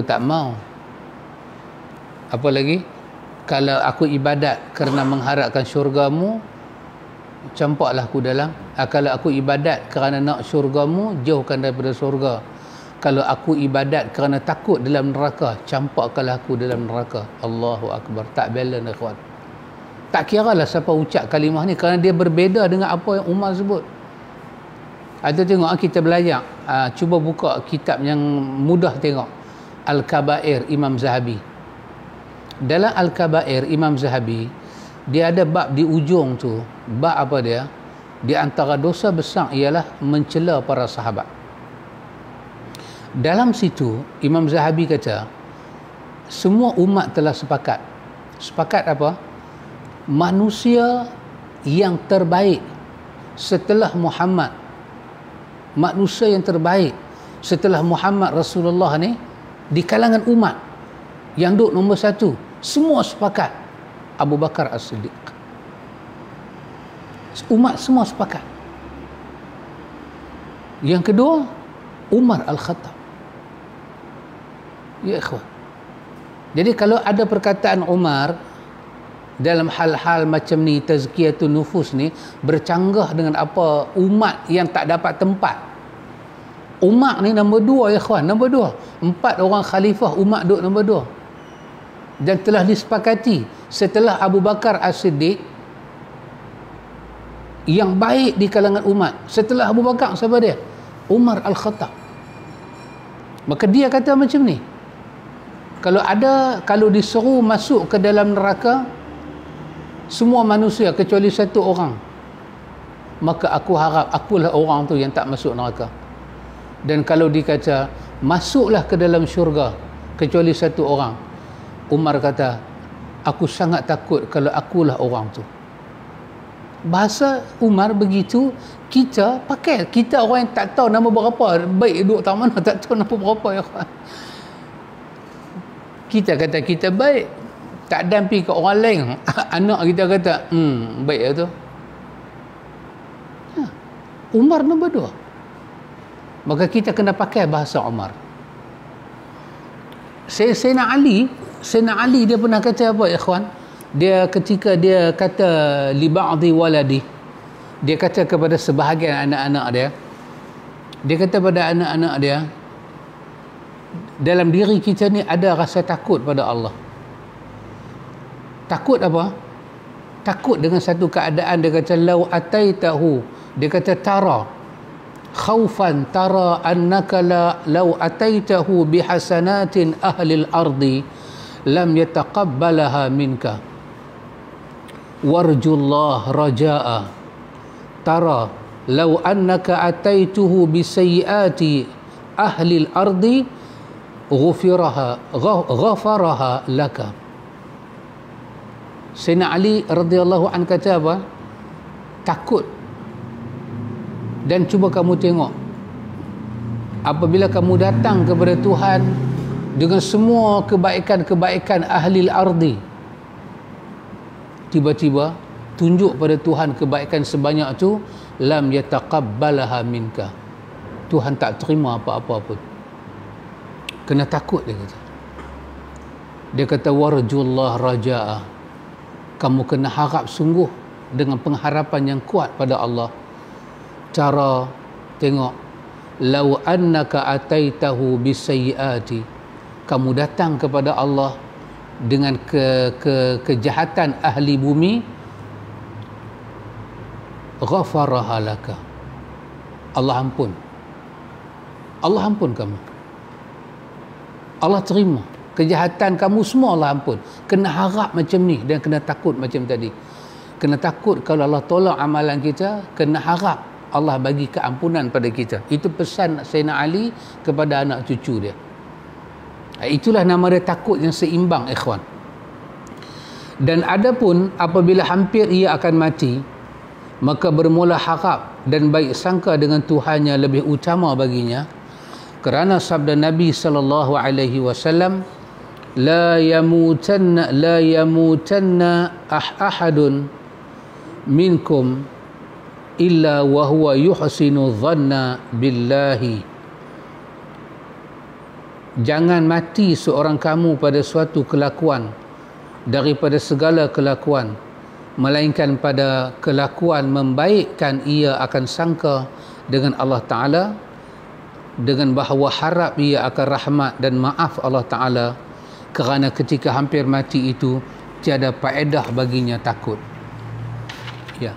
tak mau. Apa lagi? Kalau aku ibadat kerana mengharapkan syurgamu, campaklah aku dalam. Kalau aku ibadat kerana nak syurgamu, jauhkan daripada syurga. Kalau aku ibadat kerana takut dalam neraka, campakkanlah aku dalam neraka. Allahu Akbar. Tak balance, ikhwan. Tak kira lah siapa ucap kalimah ni, kerana dia berbeza dengan apa yang Umar sebut. Ada tengok kita belajar. Cuba buka kitab yang mudah tengok. Al-Kabair Imam Zahabi. Dalam Al-Kabair Imam Zahabi, dia ada bab di ujung tu. Bab apa dia? Di antara dosa besar ialah mencela para sahabat. Dalam situ Imam Zahabi kata semua umat telah sepakat. Sepakat apa? Manusia yang terbaik setelah Muhammad, manusia yang terbaik setelah Muhammad Rasulullah ni, di kalangan umat yang duduk nombor satu, semua sepakat Abu Bakar As-Siddiq. Umat semua sepakat. Yang kedua, Umar Al-Khattab. Ya ikhwan, jadi kalau ada perkataan Umar dalam hal-hal macam ni, tazkiyatun nufus ni, bercanggah dengan apa umat yang tak dapat tempat. Umar ni nombor dua, ya ikhwan, nombor dua. 4 orang khalifah umat duduk nombor dua. Dan telah disepakati setelah Abu Bakar As-Siddiq yang baik di kalangan umat, setelah Abu Bakar siapa dia? Umar Al-Khattab. Maka dia kata macam ni, kalau disuruh masuk ke dalam neraka semua manusia kecuali satu orang, maka aku harap akulah orang tu yang tak masuk neraka. Dan kalau dikata masuklah ke dalam syurga kecuali satu orang, Umar kata aku sangat takut kalau akulah orang tu. Bahasa Umar begitu, kita pakai. Kita orang yang tak tahu nama berapa, baik duduk tak mana, tak tahu nama berapa, ya kawan. Kita kata kita baik, tak dampi ke orang lain. Anak kita kata baik lah tu. Umar nombor 2. Maka kita kena pakai bahasa Umar. Sayyidina Ali dia pernah kata apa, ikhwan? Dia ketika dia kata li ba'dhi waladi, dia kata kepada sebahagian anak-anak dia kata pada anak-anak dia, dalam diri kita ni ada rasa takut pada Allah. Takut apa? Takut dengan satu keadaan. Dia kata lau ataitahu, dia kata tara khaufan tara annaka lau ataitahu bihasanatin ahli al-ardi lam yataqabbalaha minka warjullah raja'a tara lau annaka ataituhu bisayyiati ahli al-ardi ghafaraha laka. Sayyidina Ali radhiyallahu anhu kata apa? Takut. Dan cuba kamu tengok, apabila kamu datang kepada Tuhan dengan semua kebaikan-kebaikan ahli al-ardi, tiba-tiba tunjuk pada Tuhan kebaikan sebanyak tu, lam yataqabbalaha minka, Tuhan tak terima apa-apa pun. Kena takut, dia kata. Dia kata warjullah raja'a, kamu kena harap sungguh dengan pengharapan yang kuat pada Allah. Cara tengok, lau annaka ataitahu bisayyiati, kamu datang kepada Allah dengan kejahatan ahli bumi, ghafaraha laka, Allah ampun. Allah ampun kamu. Allah terima kejahatan kamu semua, Allah ampun. Kena harap macam ni dan kena takut macam tadi. Kena takut kalau Allah tolak amalan kita, kena harap Allah bagi keampunan pada kita. Itu pesan Sayyidina Ali kepada anak cucu dia. Itulah nama dia, takut yang seimbang, ikhwan. Dan adapun apabila hampir ia akan mati, maka bermula harap dan baik sangka dengan Tuhannya lebih utama baginya, kerana sabda Nabi sallallahu alaihi wasallam, la yamutanna ahadun minkum illa wa huwa yuhsinu dhanna billahi. Jangan mati seorang kamu pada suatu kelakuan daripada segala kelakuan, melainkan pada kelakuan membaikkan ia akan sangka dengan Allah Ta'ala, dengan bahawa harap ia akan rahmat dan maaf Allah Ta'ala, kerana ketika hampir mati itu tiada faedah baginya takut. Ya,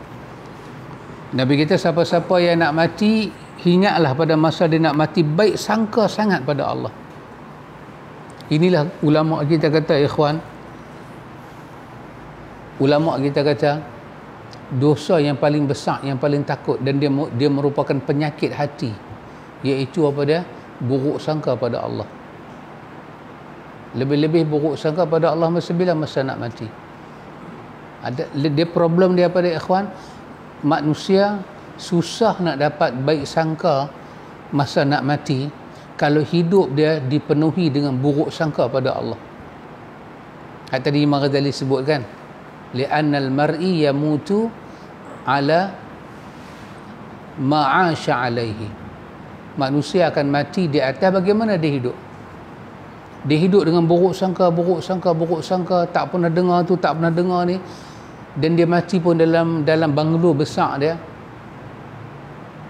Nabi kita, siapa-siapa yang nak mati, ingatlah pada masa dia nak mati, baik sangka sangat pada Allah. Inilah ulama kita kata, ikhwan, ulama kita kata dosa yang paling besar, yang paling takut, dan dia merupakan penyakit hati, iaitu apa dia? Buruk sangka pada Allah. Lebih-lebih buruk sangka pada Allah masa nak mati. Dia problem dia pada ikhwan, manusia susah nak dapat baik sangka masa nak mati kalau hidup dia dipenuhi dengan buruk sangka pada Allah. Tadi Imam Ghazali sebutkan, li'annal mar'i yamutu ala ma'asha alaihi. Manusia akan mati di atas bagaimana dia hidup. Dia hidup dengan buruk sangka, tak pernah dengar tu, tak pernah dengar ni. Dan dia mati pun dalam banglo besar dia.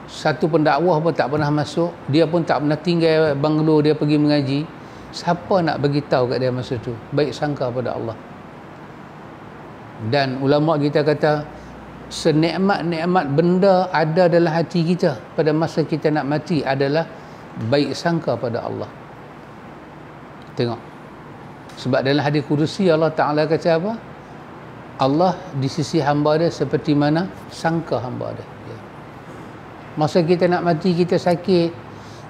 Satu pendakwah pun tak pernah masuk, dia pun tak pernah tinggal banglo dia pergi mengaji. Siapa nak bagi tahu kat dia masa tu baik sangka pada Allah? Dan ulama kita kata, senikmat-nikmat benda ada dalam hati kita pada masa kita nak mati adalah baik sangka pada Allah. Tengok, sebab dalam hadis kudusi Allah Ta'ala kata apa? Allah di sisi hamba dia seperti mana sangka hamba dia. Ya. Masa kita nak mati, kita sakit,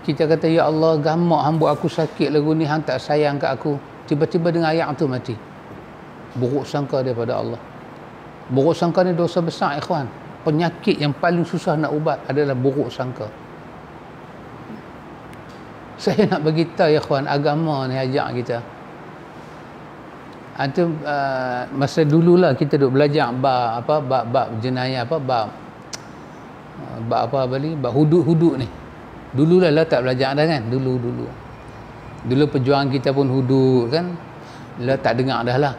kita kata, ya Allah, gamak hamba aku sakit lagu ni, hang tak sayang kat aku. Tiba-tiba dengan ayat tu mati. Buruk sangka daripada Allah. Buruk sangka ni dosa besar, ikhwan. Penyakit yang paling susah nak ubat adalah buruk sangka. Saya nak bagi tahu, ya ikhwan, agama ni ajak kita. Masa dululah kita duk belajar bab jenayah, bab hudud ni. Dululah tak belajar dah kan, dulu perjuangan kita pun hudud kan, lah tak dengar dah lah.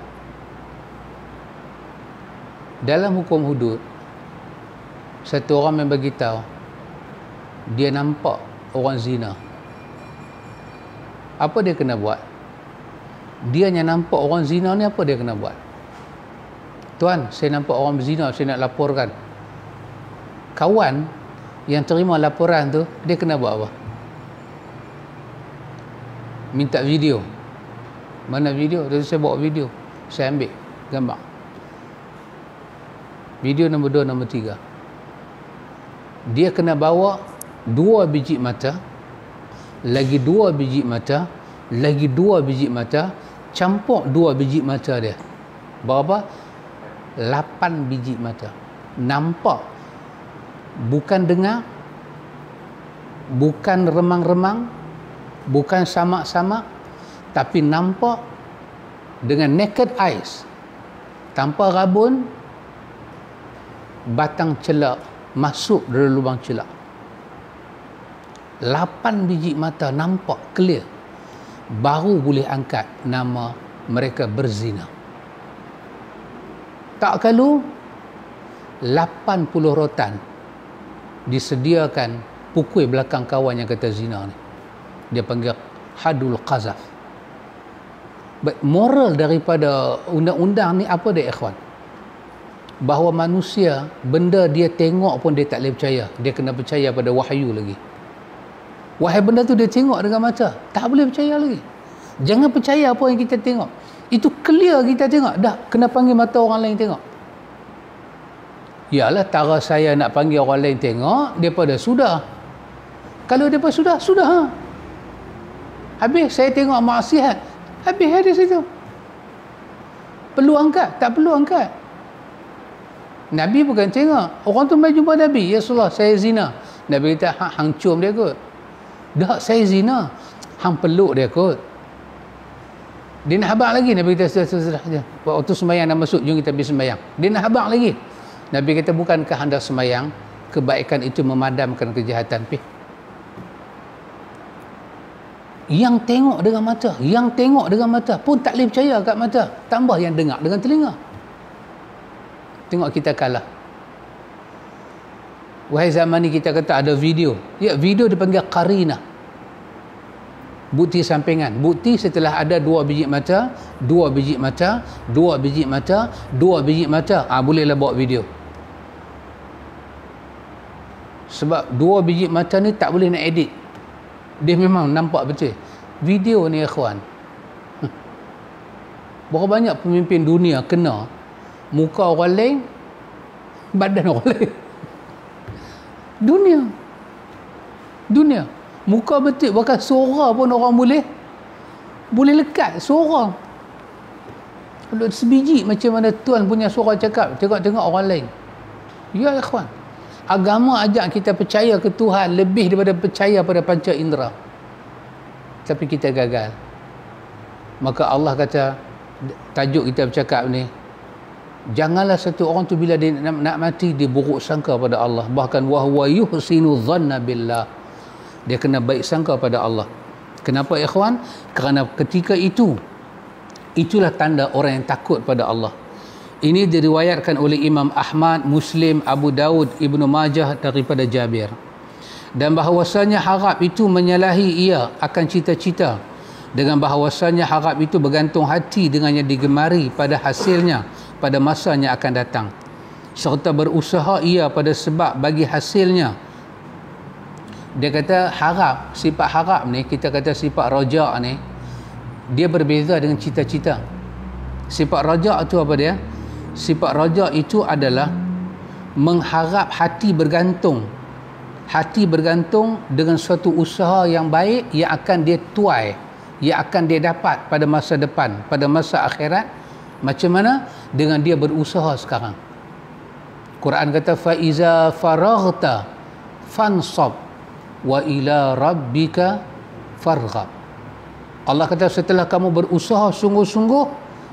Dalam hukum hudud, satu orang yang bagi tahu dia nampak orang zina, apa dia kena buat? Dia yang nampak orang zina ni, apa dia kena buat? Tuan, saya nampak orang berzina, saya nak laporkan. Kawan yang terima laporan tu, dia kena buat apa? Minta video. Mana video? Dia saya bawa video, saya ambil gambar. Video nombor 2, nombor 3. Dia kena bawa 2 biji mata, lagi 2 biji mata, lagi 2 biji mata, campur 2 biji mata dia. Berapa? 8 biji mata. Nampak, bukan dengar, bukan remang-remang, bukan samak-samak, tapi nampak dengan naked eyes. tanpa rabun, batang celak masuk dari lubang celak. 8 biji mata nampak clear, baru boleh angkat nama mereka berzina. Tak kalau 80 rotan disediakan pukul belakang kawan yang kata zina ni. Dia panggil hadul qazaf. Moral daripada undang-undang ni apa dia, ikhwan? Bahawa manusia, benda dia tengok pun dia tak boleh percaya. Dia kena percaya pada wahyu lagi. Wahai benda tu dia tengok dengan mata, tak boleh percaya lagi. Jangan percaya apa yang kita tengok. Itu clear kita tengok. Dah kena panggil mata orang lain tengok. Yalah, tara saya nak panggil orang lain tengok, daripada sudah. Kalau daripada sudah, sudah. Ha? Habis saya tengok maksiat, habis ada situ. Perlu angkat? Tak perlu angkat. Nabi bukan tengok. Orang tu mai jumpa Nabi, ya Rasulullah, saya zina. Nabi kata, hang cium dia kot. Dah, saya zina. Hang peluk dia kot. Dia nak habaq lagi. Nabi kata, sudah. Waktu sembahyang dah masuk, jom kita pergi sembahyang. Dia nak habaq lagi. Nabi kata, bukankah anda sembahyang? Kebaikan itu memadamkan kejahatan. Yang tengok dengan mata pun tak boleh percaya kat mata, tambah yang dengar dengan telinga. Tengok kita kalah. Wahai zaman ni kita kata ada video. Ya, video dipanggil qarinah, bukti sampingan. Bukti setelah ada 2 biji mata, 2 biji mata, 2 biji mata, 2 biji mata, bolehlah bawa video. Sebab 2 biji mata ni tak boleh nak edit. Dia memang nampak betul. Video ni, ikhwan, berapa banyak pemimpin dunia kena muka orang lain, badan orang lain. Dunia muka betul, bahkan suara pun orang boleh lekat suara. Kalau sebiji macam mana tuan punya suara cakap, tengok-tengok orang lain. Ya, ikhwan, agama ajak kita percaya ke Tuhan lebih daripada percaya pada panca indera. Tapi kita gagal. Maka Allah kata, tajuk kita bercakap ni, janganlah satu orang tu bila dia nak mati, dia buruk sangka pada Allah. Bahkan wahwa yuhsinu dhanna billah, dia kena baik sangka pada Allah. Kenapa, ikhwan? Kerana ketika itulah tanda orang yang takut pada Allah. Ini diriwayatkan oleh Imam Ahmad, Muslim, Abu Daud, Ibnu Majah daripada Jabir. Dan bahawasanya harap itu menyalahi ia akan cita-cita, dengan bahawasanya harap itu bergantung hati dengannya digemari pada hasilnya pada masanya akan datang, serta berusaha ia pada sebab bagi hasilnya. Dia kata harap, sifat harap ni, kita kata sifat raja' ni, dia berbeza dengan cita-cita. Sifat raja' itu apa dia? Sifat raja' itu adalah mengharap, hati bergantung dengan suatu usaha yang baik yang akan dia tuai, yang akan dia dapat pada masa depan, pada masa akhirat. Macam mana? Dengan dia berusaha sekarang. Quran kata, fa iza faraghta fansab wa ila rabbika farghab. Allah kata, setelah kamu berusaha sungguh-sungguh,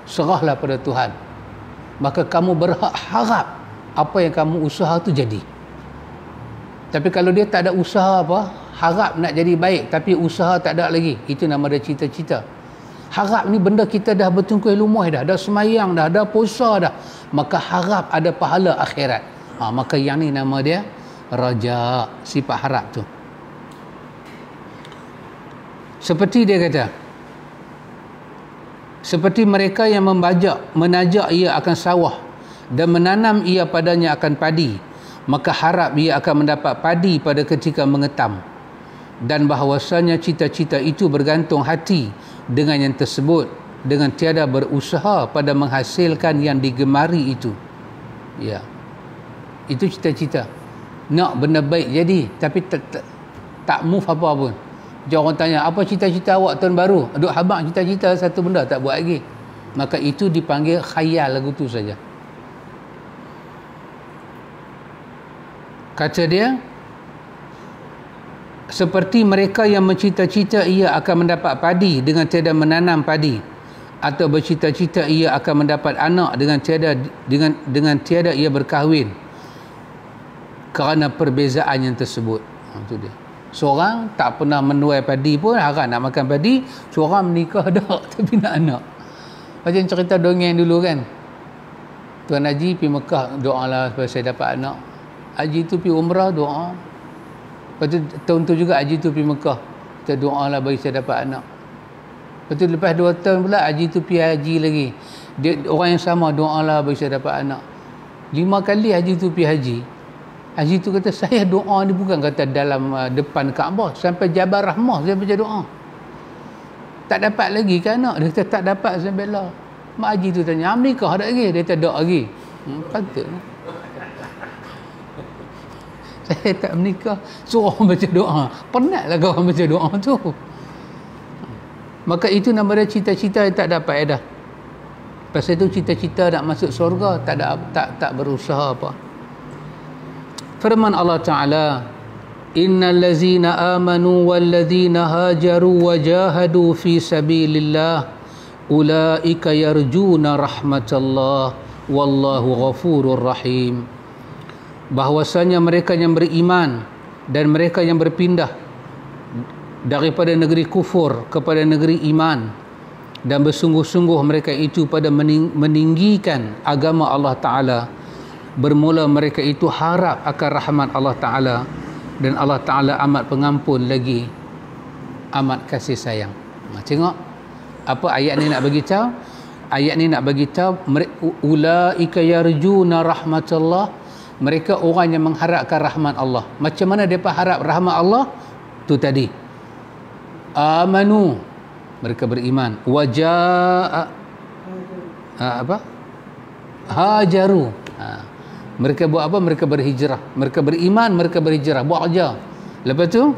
serahlah pada Tuhan. Maka kamu berhak harap apa yang kamu usaha tu jadi. Tapi kalau dia tak ada usaha apa, harap nak jadi baik tapi usaha tak ada lagi, itu nama dia cita-cita. Harap ni benda kita dah bertungkuh lumah dah semayang dah puasa dah, maka harap ada pahala akhirat. Maka yang ni nama dia raja, sifat harap tu. Seperti dia kata, seperti mereka yang menajak ia akan sawah dan menanam ia padanya akan padi, maka harap ia akan mendapat padi pada ketika mengetam. Dan bahawasanya cita-cita itu bergantung hati dengan yang tersebut, dengan tiada berusaha pada menghasilkan yang digemari itu. Ya, itu cita-cita. Nak benda baik jadi, tapi tak move apa pun. Jangan orang tanya, apa cita-cita awak tahun baru? Duk habaq cita-cita satu benda tak buat lagi. Maka itu dipanggil khayal lagu tu saja. Kata dia, seperti mereka yang mencita-cita ia akan mendapat padi dengan tiada menanam padi. atau bercita-cita ia akan mendapat anak dengan tiada ia berkahwin kerana perbezaan yang tersebut. Itu dia. Seorang tak pernah menuai padi pun harap nak makan padi, seorang menikah dah tapi nak anak. Macam cerita dongeng dulu kan, Tuan Haji pergi Mekah, doalah supaya saya dapat anak. Haji tu pergi umrah, doa. Lepas tu tahun tu juga Haji tu pergi Mekah, kita doalah bagi saya dapat anak. Lepas tu lepas 2 tahun pula Haji tu pergi haji lagi, dia orang yang sama, doalah bagi saya dapat anak. 5 kali Haji tu pergi haji. Haji tu kata, saya doa ni bukan kata dalam depan Kaabah, sampai Jabal Rahmah saya baca doa. Tak dapat lagi ke anak? Dia kata tak dapat, saya bela. Mak Haji tu tanya, nikah tak lagi? Dia kata tak lagi. Patut. Saya tak menikah, suruh orang baca doa. Penatlah kau orang baca doa tu. Maka itu nama dia cita-cita yang tak dapat dah. Pasal itu cita-cita nak masuk syurga tak berusaha apa. Firman Allah Ta'ala, innal ladzina amanu wal ladzina hajaru wa jahadu fi sabilillah ulaika yarjuna rahmatallah wallahu ghafurur rahim. Bahwasanya mereka yang beriman dan mereka yang berpindah daripada negeri kufur kepada negeri iman dan bersungguh-sungguh mereka itu pada meninggikan agama Allah Ta'ala, bermula mereka itu harap akan rahmat Allah Ta'ala, dan Allah Ta'ala amat pengampun lagi amat kasih sayang. Tengok apa ayat ni nak bagi tahu. Ayat ni nak bagi tahu ulaika yarjuna rahmatullah, mereka orang yang mengharapkan rahmat Allah. Macam mana mereka harap rahmat Allah? Tu tadi, amanu, mereka beriman, wajaa hajaru, mereka buat apa? Mereka berhijrah. Mereka beriman, mereka berhijrah, buat kerja. Lepas tu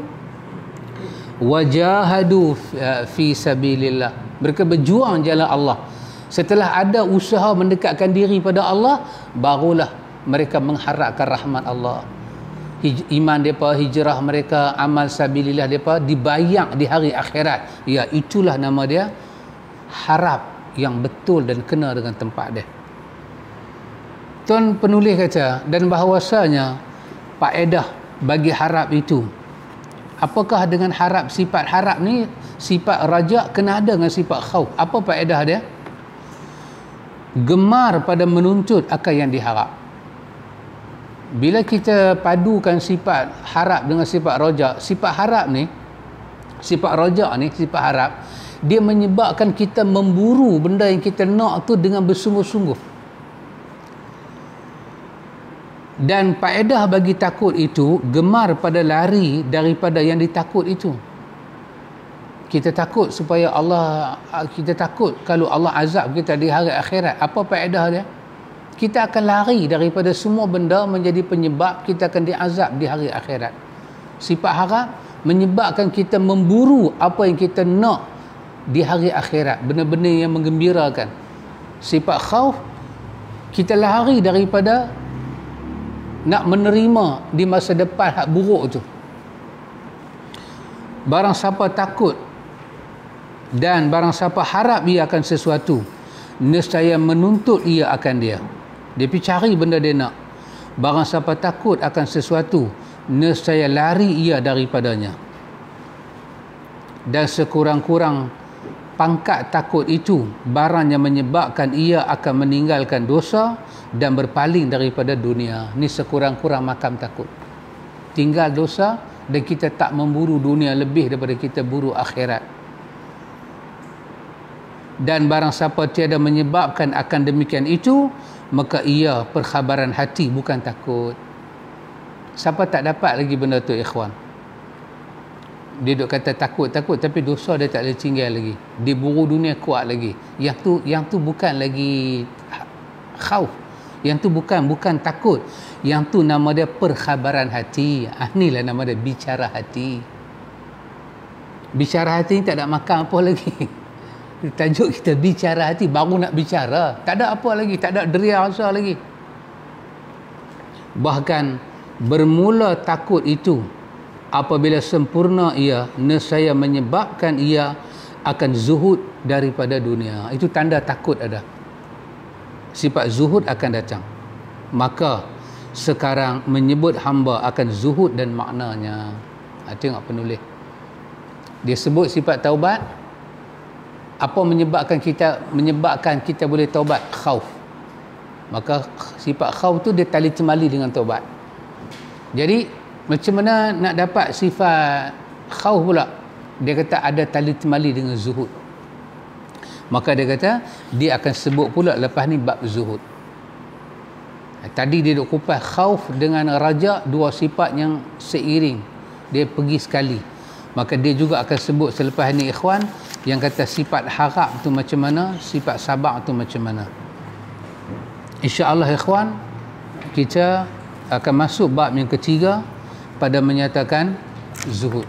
wajahadu fi sabilillah, mereka berjuang jalan Allah. Setelah ada usaha mendekatkan diri pada Allah, barulah mereka mengharapkan rahmat Allah. Iman mereka, hijrah mereka, amal sabilillah mereka dibayar di hari akhirat. Ya, itulah nama dia harap yang betul dan kena dengan tempat dia. Tuan penulis kata, dan bahawasanya faedah bagi harap itu, apakah dengan harap, sifat harap ni, sifat raja kena ada dengan sifat khauf. Apa faedah dia? Gemar pada menuntut akan yang diharap. Bila kita padukan sifat harap dengan sifat raja, sifat harap ni, sifat raja ni, sifat harap, dia menyebabkan kita memburu benda yang kita nak tu dengan bersungguh-sungguh. Dan faedah bagi takut itu, gemar pada lari daripada yang ditakut itu. Kita takut supaya Allah, kita takut kalau Allah azab kita di hari akhirat. Apa faedah dia? Kita akan lari daripada semua benda menjadi penyebab kita akan diazab di hari akhirat. Sifat harap menyebabkan kita memburu apa yang kita nak di hari akhirat, benda-benda yang menggembirakan. Sifat khauf, kita lari daripada nak menerima di masa depan hak buruk tu. Barang siapa takut dan barang siapa harap ia akan sesuatu, nescaya menuntut ia akan dia. Dia pergi cari benda dia nak. Barang siapa takut akan sesuatu, nescaya lari ia daripadanya. Dan sekurang-kurang pangkat takut itu barang yang menyebabkan ia akan meninggalkan dosa dan berpaling daripada dunia. Ni sekurang-kurang makam takut. Tinggal dosa dan kita tak memburu dunia lebih daripada kita buru akhirat. Dan barang siapa tiada menyebabkan akan demikian itu, maka ia perkhabaran hati, bukan takut. Siapa tak dapat lagi benda tu, ikhwan? Dia duk kata takut tapi dosa dia tak boleh tinggal lagi. Dia buru dunia kuat lagi. Yang tu bukan lagi khauf. Yang tu bukan takut. Yang tu nama dia perkhabaran hati. Inilah nama dia bicara hati. Bicara hati ni tak ada makan apa lagi. Tajuk kita bicara hati, baru nak bicara. Tak ada apa lagi, tak ada deria rasa lagi. Bahkan bermula takut itu, apabila sempurna ia, nescaya menyebabkan ia akan zuhud daripada dunia. Itu tanda takut ada. Sifat zuhud akan datang. Maka sekarang menyebut hamba akan zuhud dan maknanya. Tengok penulis. Dia sebut sifat taubat. Apa menyebabkan kita boleh taubat? Khauf. Maka sifat khauf tu dia tali temali dengan taubat. Jadi macam mana nak dapat sifat khauf pula? Dia kata ada tali temali dengan zuhud. Maka dia kata dia akan sebut pula lepas ni bab zuhud. Tadi dia duk kupas khauf dengan raja, dua sifat yang seiring, dia pergi sekali. Maka dia juga akan sebut selepas ni ikhwan, yang kata sifat harap tu macam mana, sifat sabar tu macam mana. InsyaAllah ikhwan, kita akan masuk bab yang ketiga pada menyatakan zuhud.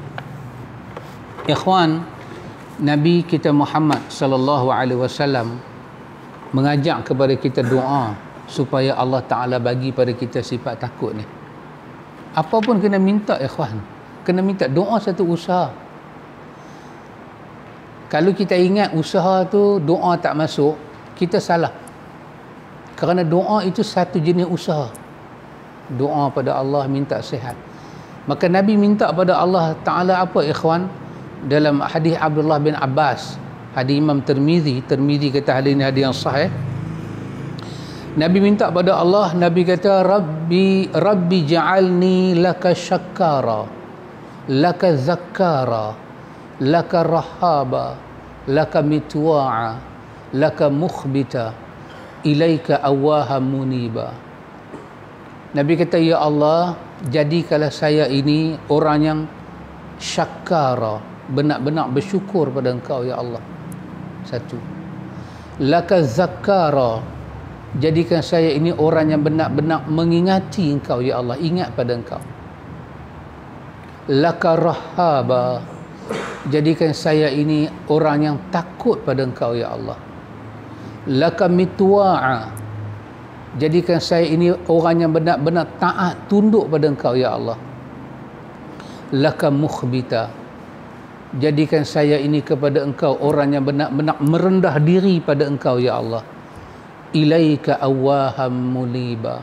Ikhwan, Nabi kita Muhammad sallallahu alaihi wasallam mengajak kepada kita doa supaya Allah Ta'ala bagi pada kita sifat takut ni. Apa pun kena minta ikhwan. Kena minta. Doa satu usaha. Kalau kita ingat usaha tu doa tak masuk, kita salah. Kerana doa itu satu jenis usaha. Doa pada Allah minta sihat. Maka Nabi minta pada Allah Ta'ala apa ikhwan? Dalam hadis Abdullah bin Abbas, hadis Imam Tirmizi kata hadis ini hadis yang sahih. Nabi minta pada Allah, Nabi kata Rabbi ja'alni laka syakkara, laka zakkara, laka rahaba, laka mitwa'a, laka mukhbita, ilaika awaha muniba. Nabi kata, ya Allah, jadikanlah saya ini orang yang syakkara, benar-benar bersyukur pada Engkau ya Allah. Satu. Laka zakkara, jadikan saya ini orang yang benar-benar mengingati Engkau ya Allah, ingat pada Engkau. Laka rahaba, jadikan saya ini orang yang takut pada Engkau ya Allah. Laka mitwa'a, jadikan saya ini orang yang benar-benar taat tunduk pada Engkau ya Allah. Laka mukhbita, jadikan saya ini kepada Engkau orang yang benar-benar merendah diri pada Engkau ya Allah. Ilaika awaham muliba,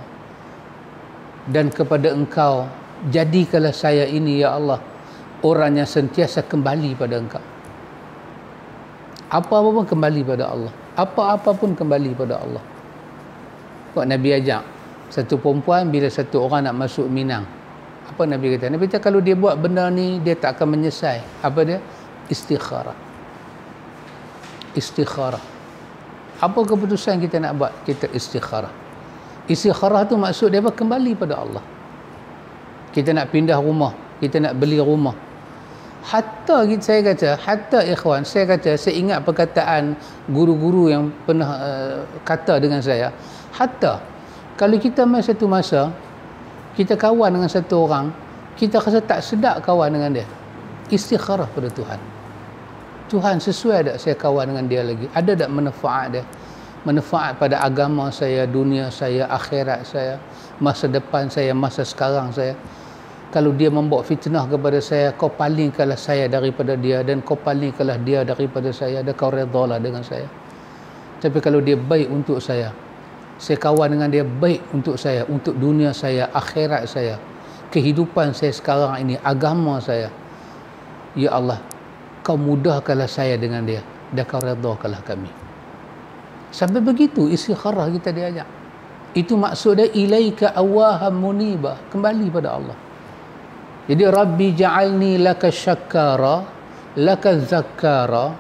dan kepada Engkau jadikanlah saya ini ya Allah orang yang sentiasa kembali pada Engkau. Apa-apa pun kembali pada Allah, apa-apa pun kembali pada Allah. Kok Nabi ajak satu perempuan bila satu orang nak masuk Minang, apa Nabi kata? Nabi kata kalau dia buat benda ni dia tak akan menyesal. Apa dia? Istikharah. Istikharah. Apa keputusan kita nak buat? Kita istikharah. Istikharah tu maksud dia apa? Kembali pada Allah. Kita nak pindah rumah, kita nak beli rumah. Hatta saya kata, hatta ikhwan, saya kata, saya ingat perkataan guru-guru yang pernah kata dengan saya, hatta kalau kita satu masa kita kawan dengan satu orang, kita rasa tak sedap kawan dengan dia, istikharah pada Tuhan. Tuhan, sesuai tak saya kawan dengan dia lagi? Ada tak manfaat dia? Manfaat pada agama saya, dunia saya, akhirat saya, masa depan saya, masa sekarang saya. Kalau dia membawa fitnah kepada saya, kau palingkanlah saya daripada dia, dan kau palingkanlah dia daripada saya, dan kau redalah dengan saya. Tapi kalau dia baik untuk saya kawan dengan dia, baik untuk saya, untuk dunia saya, akhirat saya, kehidupan saya sekarang ini, agama saya, ya Allah, kau mudahkanlah saya dengan dia, dan kau redakanlah kami. Sampai begitu istikharah kita diajak. Itu maksud dia ilaika awaham muniba, kembali pada Allah. Jadi Rabbi ja'alni laka syakkara, laka zakkara,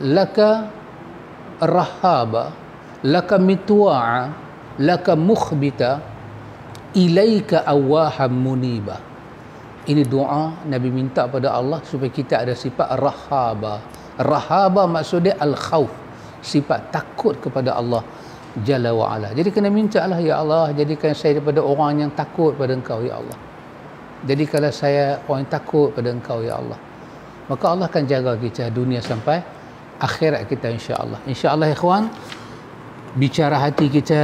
laka rahaba, laka mitwa'a, laka mukhbita, ilaika awaham muniba. Ini doa Nabi minta pada Allah supaya kita ada sifat rahaba. Rahaba maksud dia al-khawf, sifat takut kepada Allah Jalla wa'ala. Jadi kena minta lah, ya Allah, jadikan saya daripada orang yang takut pada Engkau ya Allah. Jadikanlah saya orang yang takut pada Engkau ya Allah. Maka Allah akan jaga kita dunia sampai akhirat kita insya-Allah. Insya-Allah ikhwan, bicara hati kita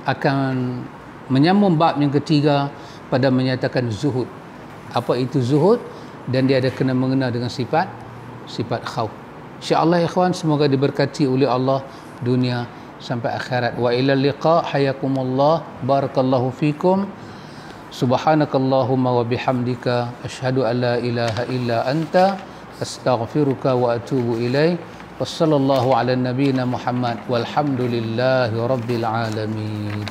akan menyambung bab yang ketiga pada menyatakan zuhud. Apa itu zuhud? dan dia ada kena mengena dengan sifat khauf. Insya-Allah ikhwan, semoga diberkati oleh Allah dunia sampai akhirat. Wa ilal liqa, hayakumullah, barakallahu fikum. Subhanakallahumma wa bihamdika asyhadu an la ilaha illa anta astaghfiruka wa atubu ilaik. Wassallallahu ala nabiyyina Muhammad walhamdulillahi rabbil alamin.